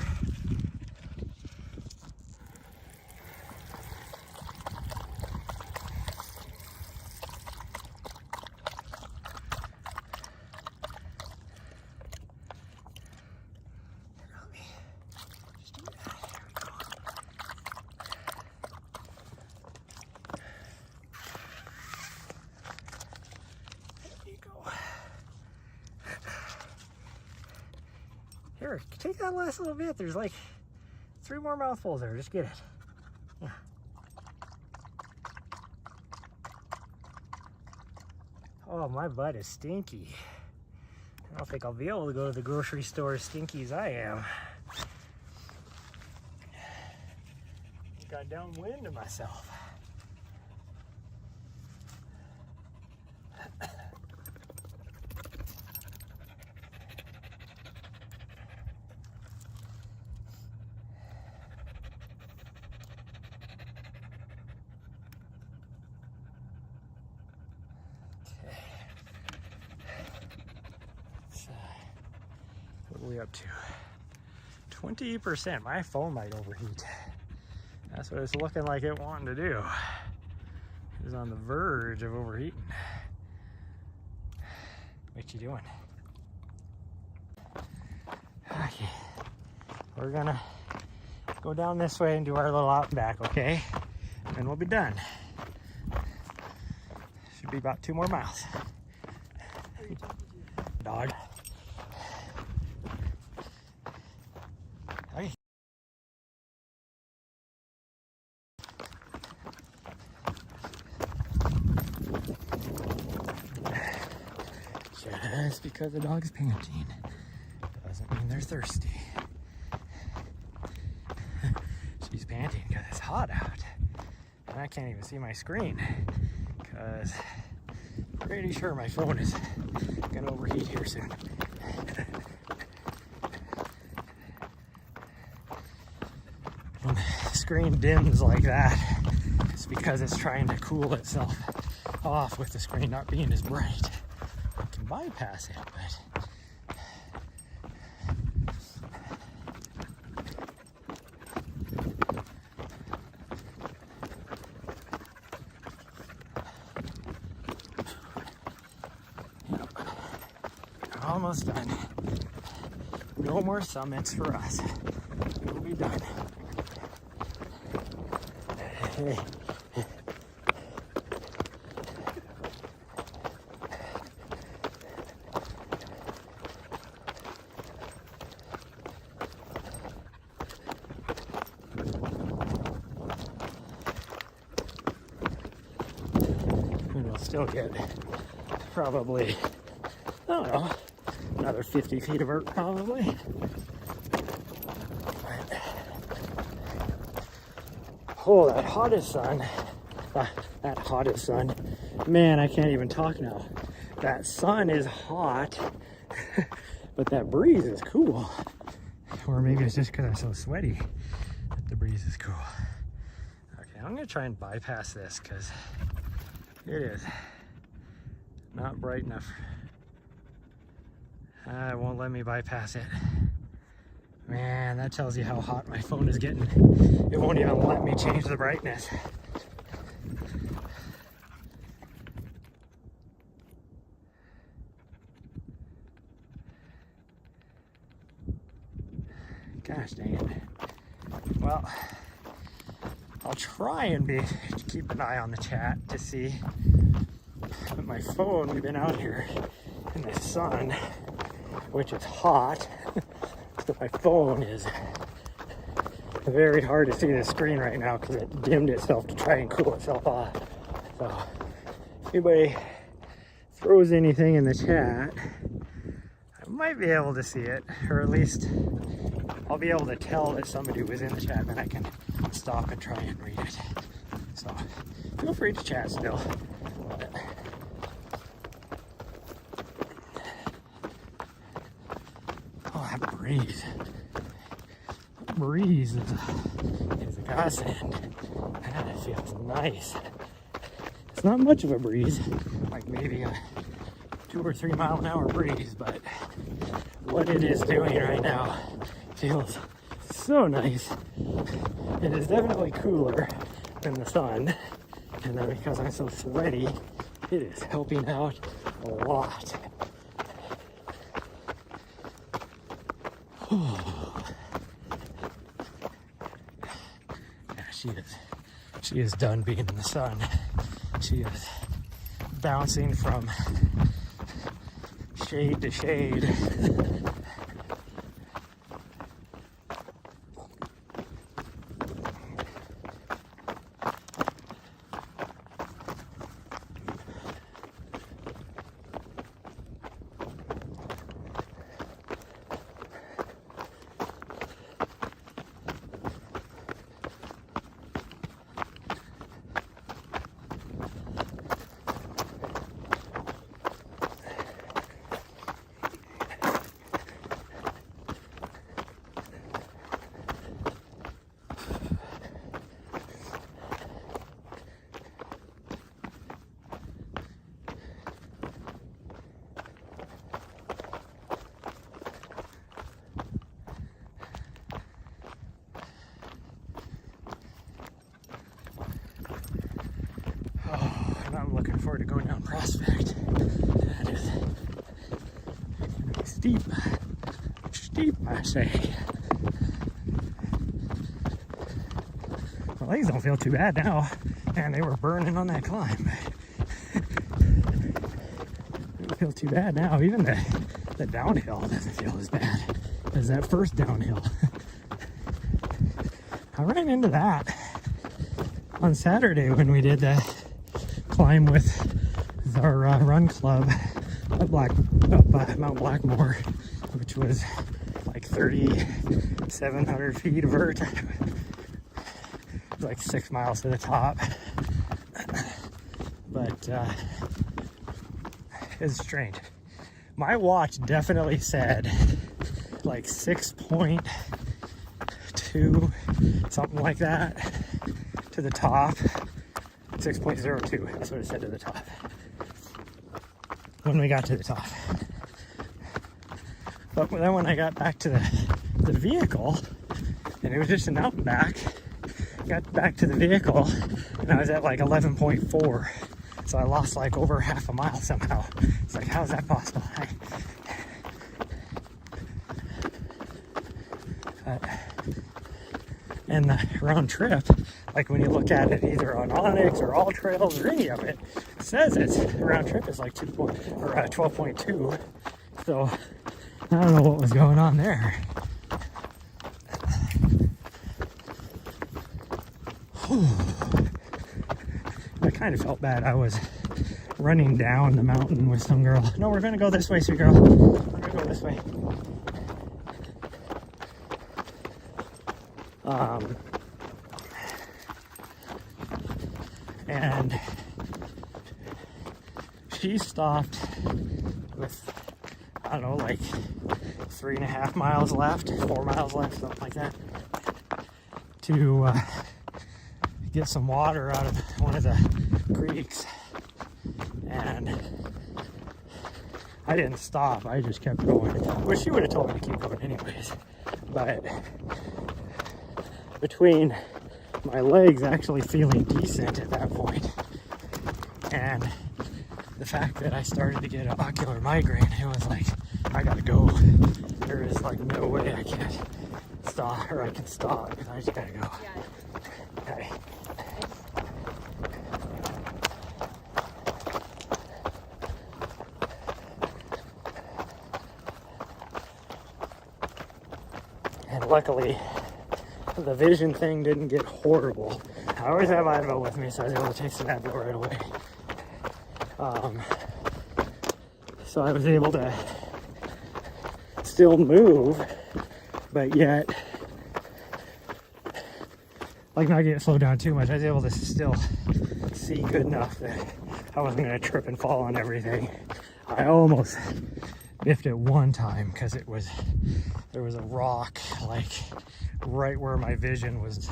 [SPEAKER 1] Here, take that last little bit. There's like 3 more mouthfuls there. Just get it. Yeah. Oh, my butt is stinky. I don't think I'll be able to go to the grocery store as stinky as I am. Got downwind of myself. What are we up to? 20%. My phone might overheat. That's what it's looking like it wanting to do. It is on the verge of overheating. What you doing? Okay. We're gonna go down this way and do our little out and back, okay? And we'll be done. Should be about 2 more miles. dog. Okay. Just because the dog's panting doesn't mean they're thirsty. She's panting because it's hot out. And I can't even see my screen because I'm pretty sure my phone is gonna overheat here soon. When the screen dims like that, it's because it's trying to cool itself off with the screen not being as bright. I can bypass it, but almost done. No more summits for us. We'll be done. Hey. And we'll still get probably, I don't know, another 50 feet of vert probably. But, oh, that hottest sun, man, I can't even talk now. That sun is hot, but that breeze is cool. Or maybe it's just because I'm so sweaty that the breeze is cool. Okay, I'm gonna try and bypass this because it is not bright enough. It won't let me bypass it. Man, that tells you how hot my phone is getting. It won't even let me change the brightness. Gosh dang it. Well, I'll try and keep an eye on the chat to see. But my phone, we've been out here in the sun, which is hot. So my phone is very hard to see the screen right now because it dimmed itself to try and cool itself off. So if anybody throws anything in the chat, I might be able to see it, or at least I'll be able to tell that somebody was in the chat, and then I can stop and try and read it. So feel free to chat still. But oh, that breeze. That breeze is a godsend. Man, it feels nice. It's not much of a breeze, like maybe a 2 or 3 mile an hour breeze, but what it is doing right now feels so nice. It is definitely cooler than the sun, and then because I'm so sweaty, it is helping out a lot. Yeah, she is done being in the sun. She is bouncing from shade to shade. I'm looking forward to going down Prospect. That is steep, steep, I say. My legs don't feel too bad now, and they were burning on that climb. They don't feel too bad now. Even the downhill doesn't feel as bad as that first downhill. I ran into that on Saturday when we did the climb with our run club at Mount Blackmore, which was like 3,700 feet of vert. It was like 6 miles to the top. But it's strange. My watch definitely said like 6.2, something like that, to the top. 6.02, that's what it said to the top when we got to the top. But then when I got back to the vehicle, and it was just an out and back, got back to the vehicle and I was at like 11.4. So I lost like over half a mile somehow. It's like, how is that possible? And the round trip, like when you look at it either on Onyx or All Trails or any of it, it says it's the round trip is like 12.2. So I don't know what was going on there. I kind of felt bad. I was running down the mountain with some girl. No, we're gonna go this way, sweet girl. We're gonna go this way. And she stopped with, I don't know, like 3.5 miles left, 4 miles left, something like that, to get some water out of one of the creeks. And I didn't stop, I just kept going. Well, she would have told me to keep going anyways. But between my legs actually feeling decent at that point and the fact that I started to get an ocular migraine, it was like, I gotta go. There is like no way I can't stop, or I can stop, because I just gotta go. Okay. And luckily, the vision thing didn't get horrible. I always have Advil with me, so I was able to take some Advil right away. So I was able to still move, but yet, like not get slowed down too much. I was able to still see good enough that I wasn't going to trip and fall on everything. I almost biffed it one time because there was a rock like right where my vision was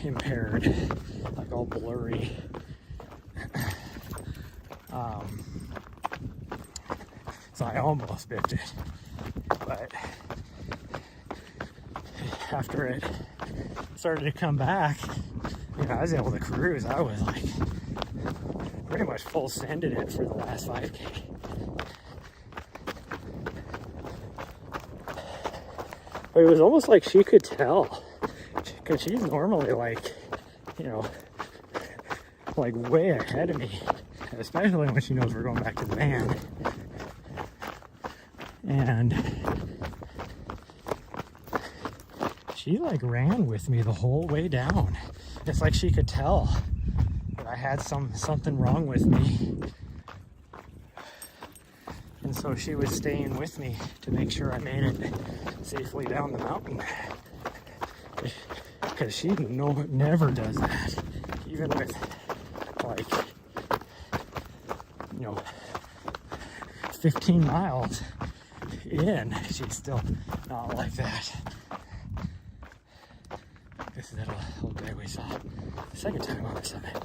[SPEAKER 1] impaired, like all blurry. So I almost biffed it, but after it started to come back, you know, I was able to cruise. I was like pretty much full sending it for the last 5K. But it was almost like she could tell, because she's normally like, you know, like way ahead of me, especially when she knows we're going back to the van. And she like ran with me the whole way down. It's like she could tell that I had something wrong with me. And so she was staying with me to make sure I made it safely down the mountain. Because she never does that. Even with like, you know, 15 miles in, she's still not like that. This is that old guy we saw the second time on the summit.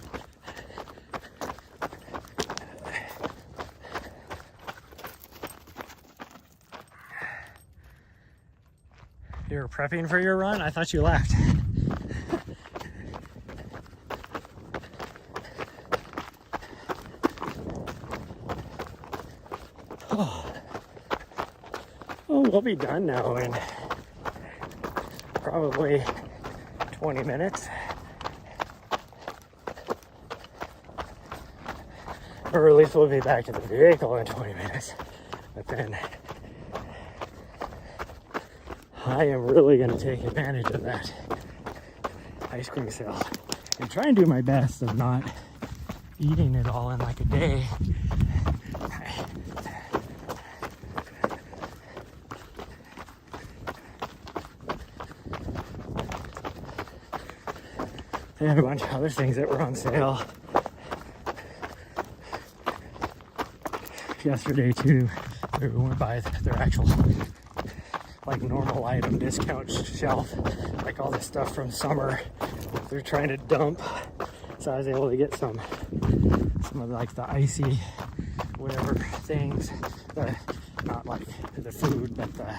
[SPEAKER 1] You were prepping for your run? I thought you left. Oh, we'll be done now in probably 20 minutes. Or at least we'll be back to the vehicle in 20 minutes. But then I am really going to take advantage of that ice cream sale and try and do my best of not eating it all in like a day. They had a bunch of other things that were on sale yesterday too. We went by their actual like normal item discount shelf, like all this stuff from summer they're trying to dump. So I was able to get some of like the icy whatever things, not like the food, but the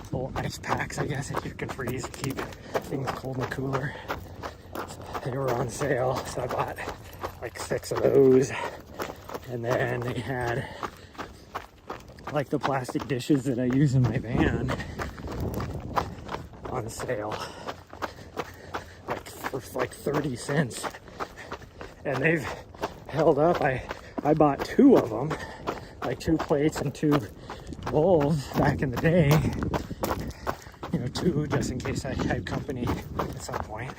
[SPEAKER 1] little ice packs, I guess, that you can freeze and keep things cold in the cooler. They were on sale, so I bought like 6 of those. And then they had like the plastic dishes that I use in my van on sale, like for like 30 cents. And they've held up. I bought 2 of them, like 2 plates and 2 bowls back in the day. You know, 2 just in case I had company at some point.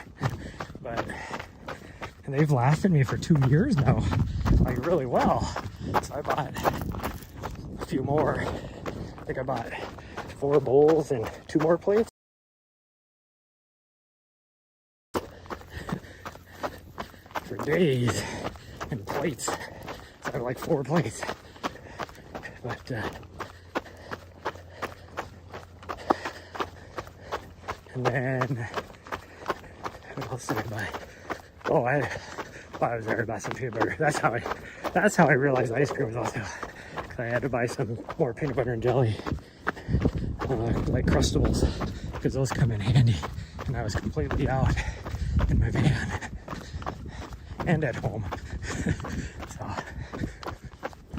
[SPEAKER 1] And they've lasted me for 2 years now, like really well. So I bought a few more. I think I bought 4 bowls and 2 more plates. For days, and plates. So I have like 4 plates. But and then what else did I buy? Oh, I was there to buy some peanut butter. That's how I realized ice cream was also. Cause I had to buy some more peanut butter and jelly, like Crustables, because those come in handy. And I was completely out in my van and at home. So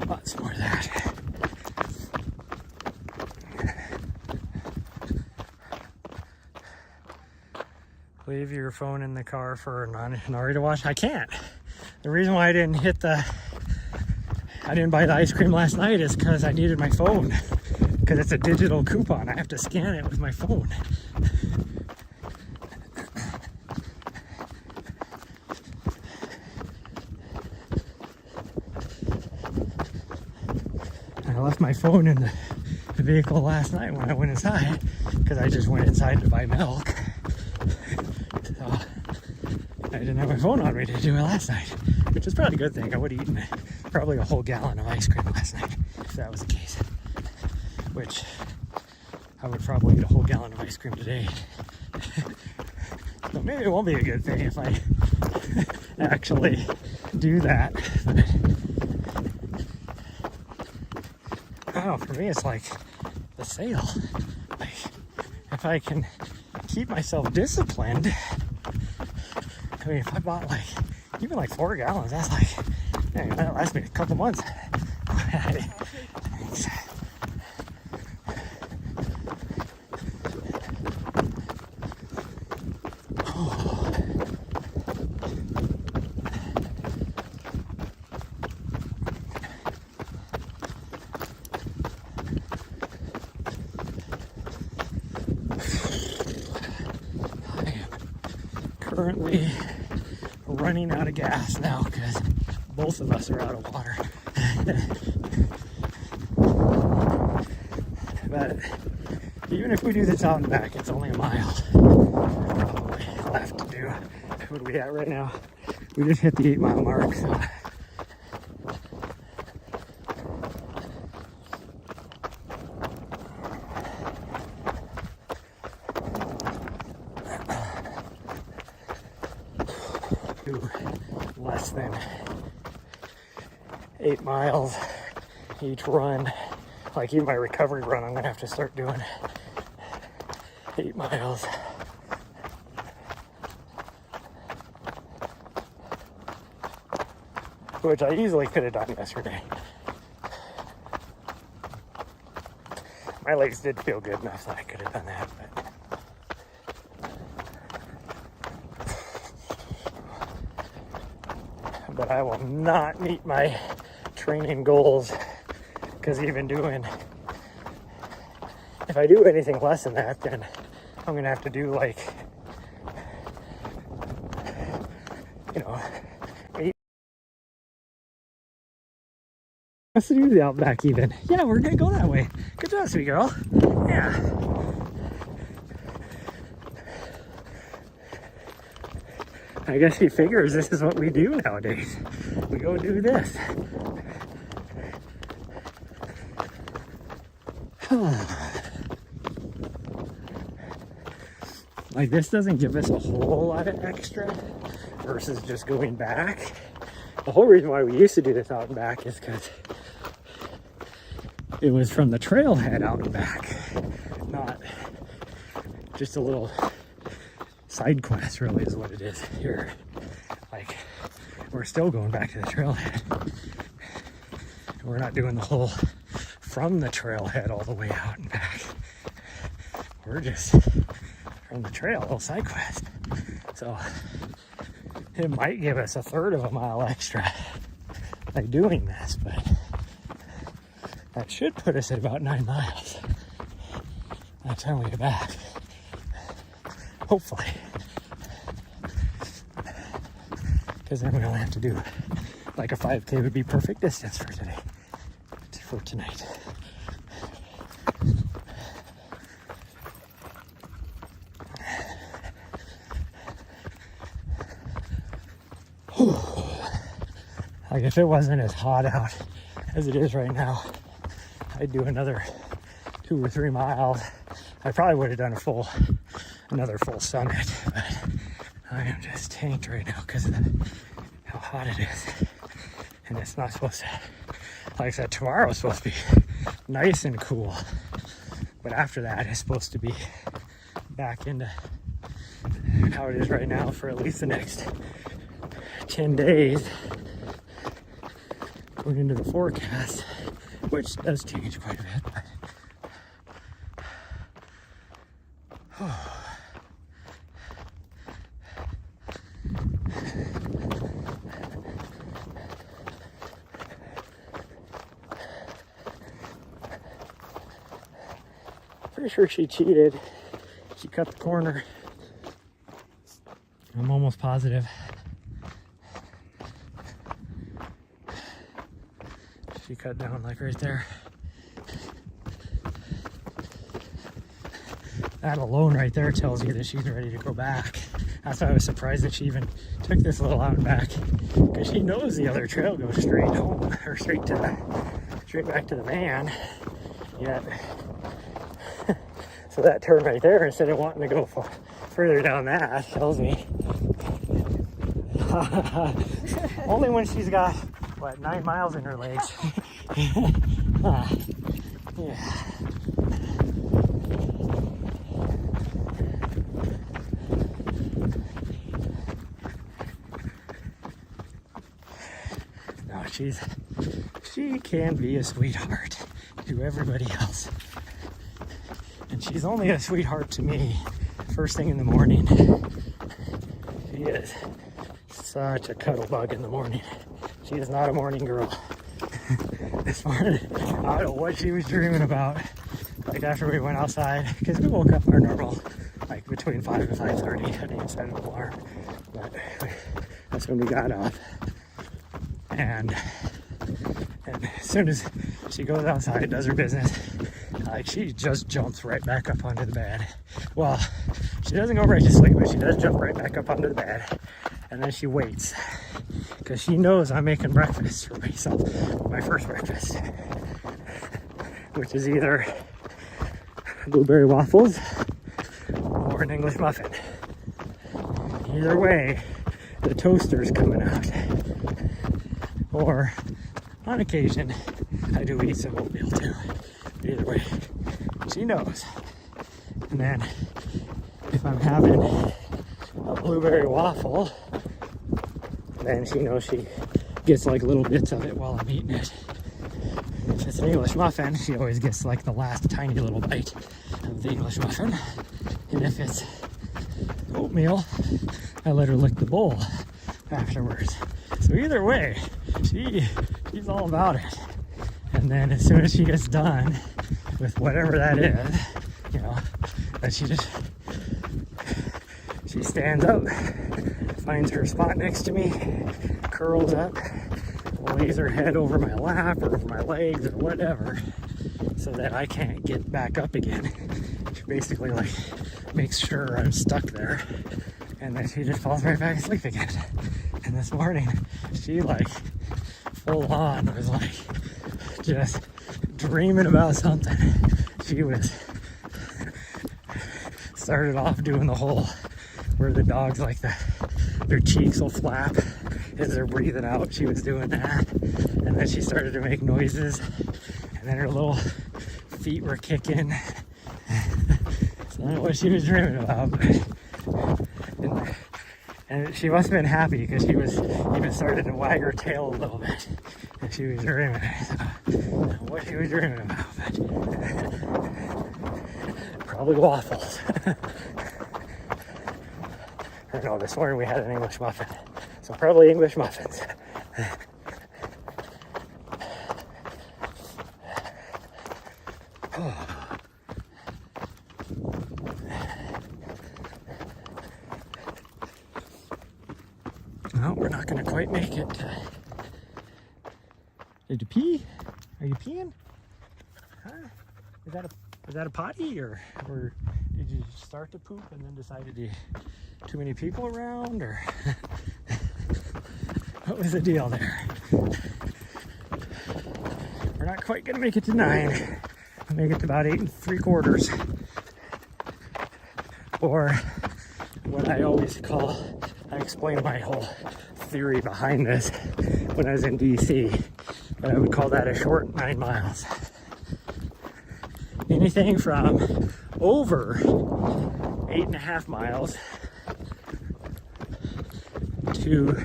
[SPEAKER 1] lots more of that. Leave your phone in the car for Nari to watch? I can't. The reason why I didn't buy the ice cream last night is because I needed my phone. Because it's a digital coupon. I have to scan it with my phone. I left my phone in the vehicle last night when I went inside because I just went inside to buy milk. So I didn't have my phone on me to do it last night, which is probably a good thing. I would have eaten probably a whole gallon of ice cream last night if that was the case, which I would probably eat a whole gallon of ice cream today. So maybe it won't be a good thing if I actually do that. But I don't know, for me it's like the sale. Like, if I can keep myself disciplined, I mean, if I bought like even like 4 gallons, that's like, dang, that lasts me a couple months. Currently running out of gas now because both of us are out of water. But even if we do this out and back, it's only a mile probably left to do. What are we at right now? We just hit the 8-mile mark, so less than 8 miles each run. Like even my recovery run, I'm gonna have to start doing 8 miles. Which I easily could have done yesterday. My legs did feel good enough that I could have done that, but I will not meet my training goals because even doing if I do anything less than that, then I'm gonna have to do like, you know, 8. Let's do the Outback even. Yeah, we're gonna go that way. Good job, sweet girl. Yeah. I guess she figures this is what we do nowadays. We go do this. Like, this doesn't give us a whole lot of extra versus just going back. The whole reason why we used to do this out and back is because it was from the trailhead out and back, not just a little side quest, really, is what it is here. Like, we're still going back to the trailhead. We're not doing the whole from the trailhead all the way out and back. We're just from the trail, little side quest. So it might give us 1/3 of a mile extra by doing this, but that should put us at about 9 miles by the time we get back. Hopefully. Because then we only have to do like a 5K would be perfect distance for today, for tonight. Like, if it wasn't as hot out as it is right now, I'd do another 2 or 3 miles. I probably would have done another full summit, but I am just tanked right now because of how hot it is. And it's not supposed to, like I said, tomorrow is supposed to be nice and cool, but after that it's supposed to be back into how it is right now for at least the next 10 days. Going into the forecast, which does change quite a bit, but pretty sure she cheated. She cut the corner. I'm almost positive. She cut down like right there. That alone right there tells you that she's ready to go back. That's why I was surprised that she even took this little out and back, because she knows the other trail goes straight home, or straight back to the van. Yet, so that turn right there, instead of wanting to go further down that, tells me only when she's got, what, 9 miles in her legs. Yeah. No, she can be a sweetheart to everybody else. And she's only a sweetheart to me first thing in the morning. She is such a cuddle bug in the morning. She is not a morning girl. This morning, I don't know what she was dreaming about. Like, after we went outside, because we woke up our normal, like between 5 and 5:30. I didn't even set an alarm, but that's when we got up. And as soon as she goes outside, does her business, like, she just jumps right back up onto the bed. Well, she doesn't go right to sleep, but she does jump right back up onto the bed. And then she waits, because she knows I'm making breakfast for myself, my first breakfast, which is either blueberry waffles or an English muffin. Either way, the toaster's coming out. Or, on occasion, I do eat some oatmeal too. Either way, she knows. And then, if I'm having a blueberry waffle, then she knows she gets like little bits of it while I'm eating it. If it's an English muffin, she always gets like the last tiny little bite of the English muffin. And if it's oatmeal, I let her lick the bowl afterwards. So either way, she's all about it. And then as soon as she gets done, with whatever that is, you know, that she stands up, finds her spot next to me, curls up, lays her head over my lap or over my legs or whatever, so that I can't get back up again. She basically like makes sure I'm stuck there, and then she just falls right back asleep again. And this morning, she like full on was like just dreaming about something. She was started off doing the whole where the dogs like their cheeks will flap as they're breathing out. She was doing that, and then she started to make noises, and then her little feet were kicking. So I don't know what she was dreaming about, and she must have been happy because she was even started to wag her tail a little bit, and she was dreaming. So I don't know what she was dreaming about, but probably waffles. Or no, this morning we had an English muffin, so probably English muffins. No, we're not going to quite make it. Did you pee? Are you peeing? Huh? Is that a potty, or did you start to poop and then decided too many people around, or what was the deal there? We're not quite going to make it to 9. We'll make it to about 8 3/4. Or what I always call, I explained my whole theory behind this when I was in DC, but I would call that a short 9 miles. Anything from over 8.5 miles to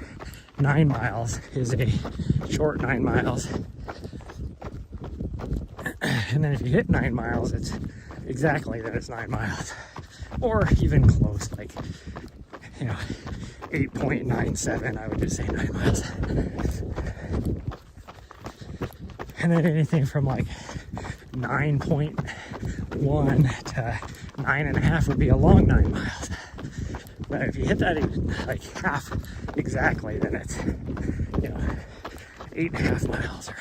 [SPEAKER 1] 9 miles is a short 9 miles. And then if you hit 9 miles, it's exactly that it's 9 miles. Or even close, like, you know, 8.97, I would just say 9 miles. And then anything from like 9.1 to 9.5 would be a long 9 miles. But if you hit that like half exactly, then it's, you know, 8.5 miles or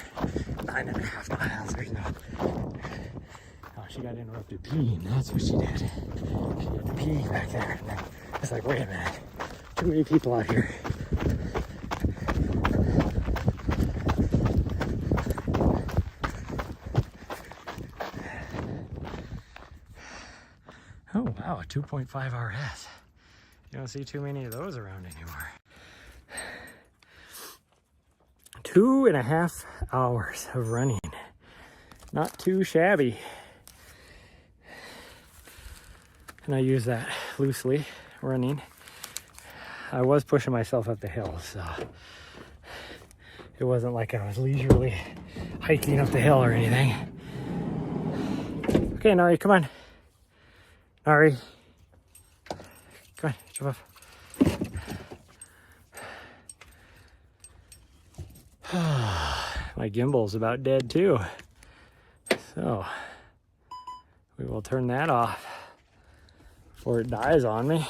[SPEAKER 1] 9.5 miles. There's no. Oh, she got interrupted peeing. That's what she did. She had to pee back there. And then it's like, wait a minute. Too many people out here. Oh, wow, a 2.5 RS. You don't see too many of those around anymore. 2.5 hours of running. Not too shabby. And I use that loosely, running. I was pushing myself up the hill, so it wasn't like I was leisurely hiking up the hill or anything. Okay, Nari, come on. Nari. Come on, jump off. My gimbal's about dead too. So we will turn that off before it dies on me.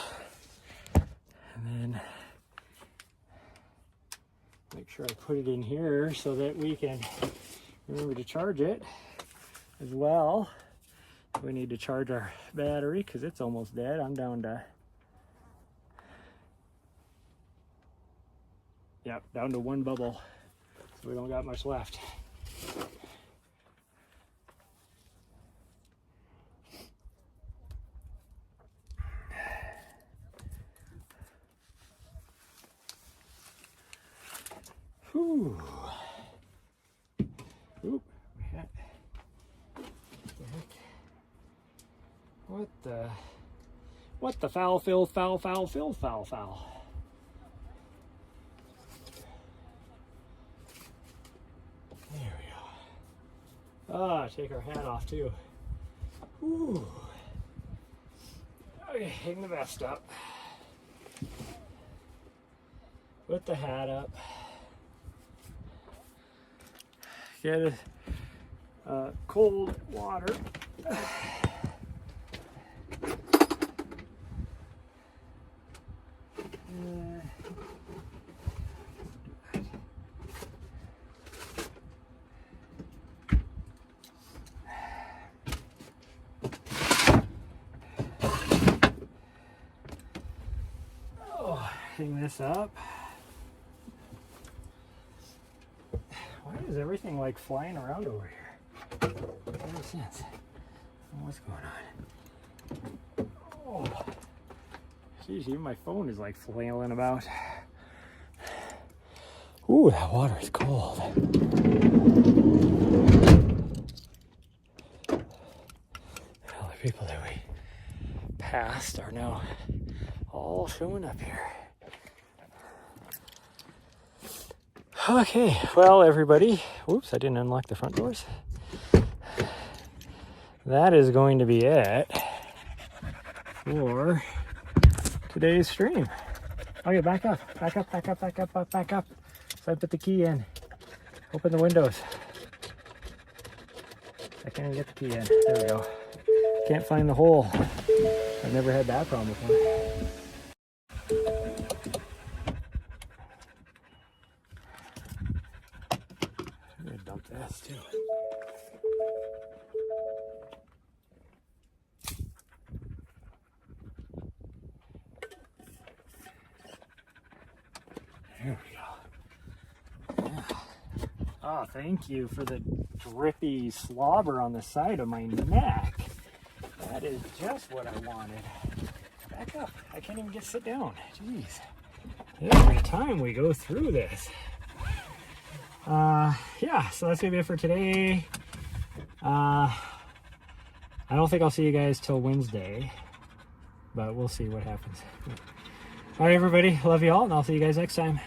[SPEAKER 1] And then make sure I put it in here so that we can remember to charge it as well. We need to charge our battery because it's almost dead. I'm down to, yep, down to 1 bubble. So we don't got much left. Whew. Oop. What the foul, Phil, foul, foul, Phil, foul, foul. There we go. Ah, take our hat off too. Ooh. Okay, hang the vest up. Put the hat up. Get cold water. Oh, hang this up. Why is everything like flying around over here? Doesn't make sense. What's going on? Oh, geez, even my phone is like flailing about. Ooh, that water is cold. All the people that we passed are now all showing up here. Okay, well, everybody, whoops, I didn't unlock the front doors. That is going to be it for today's stream. Okay, back up. So I put the key in. Open the windows. I can't even get the key in. There we go. Can't find the hole. I've never had that problem before. I'm gonna dump this too. There we go. Yeah. Oh, thank you for the drippy slobber on the side of my neck. That is just what I wanted. Back up. I can't even sit down. Jeez. Every time we go through this. Yeah, so that's gonna be it for today. I don't think I'll see you guys till Wednesday, but we'll see what happens. All right, everybody. Love you all, and I'll see you guys next time.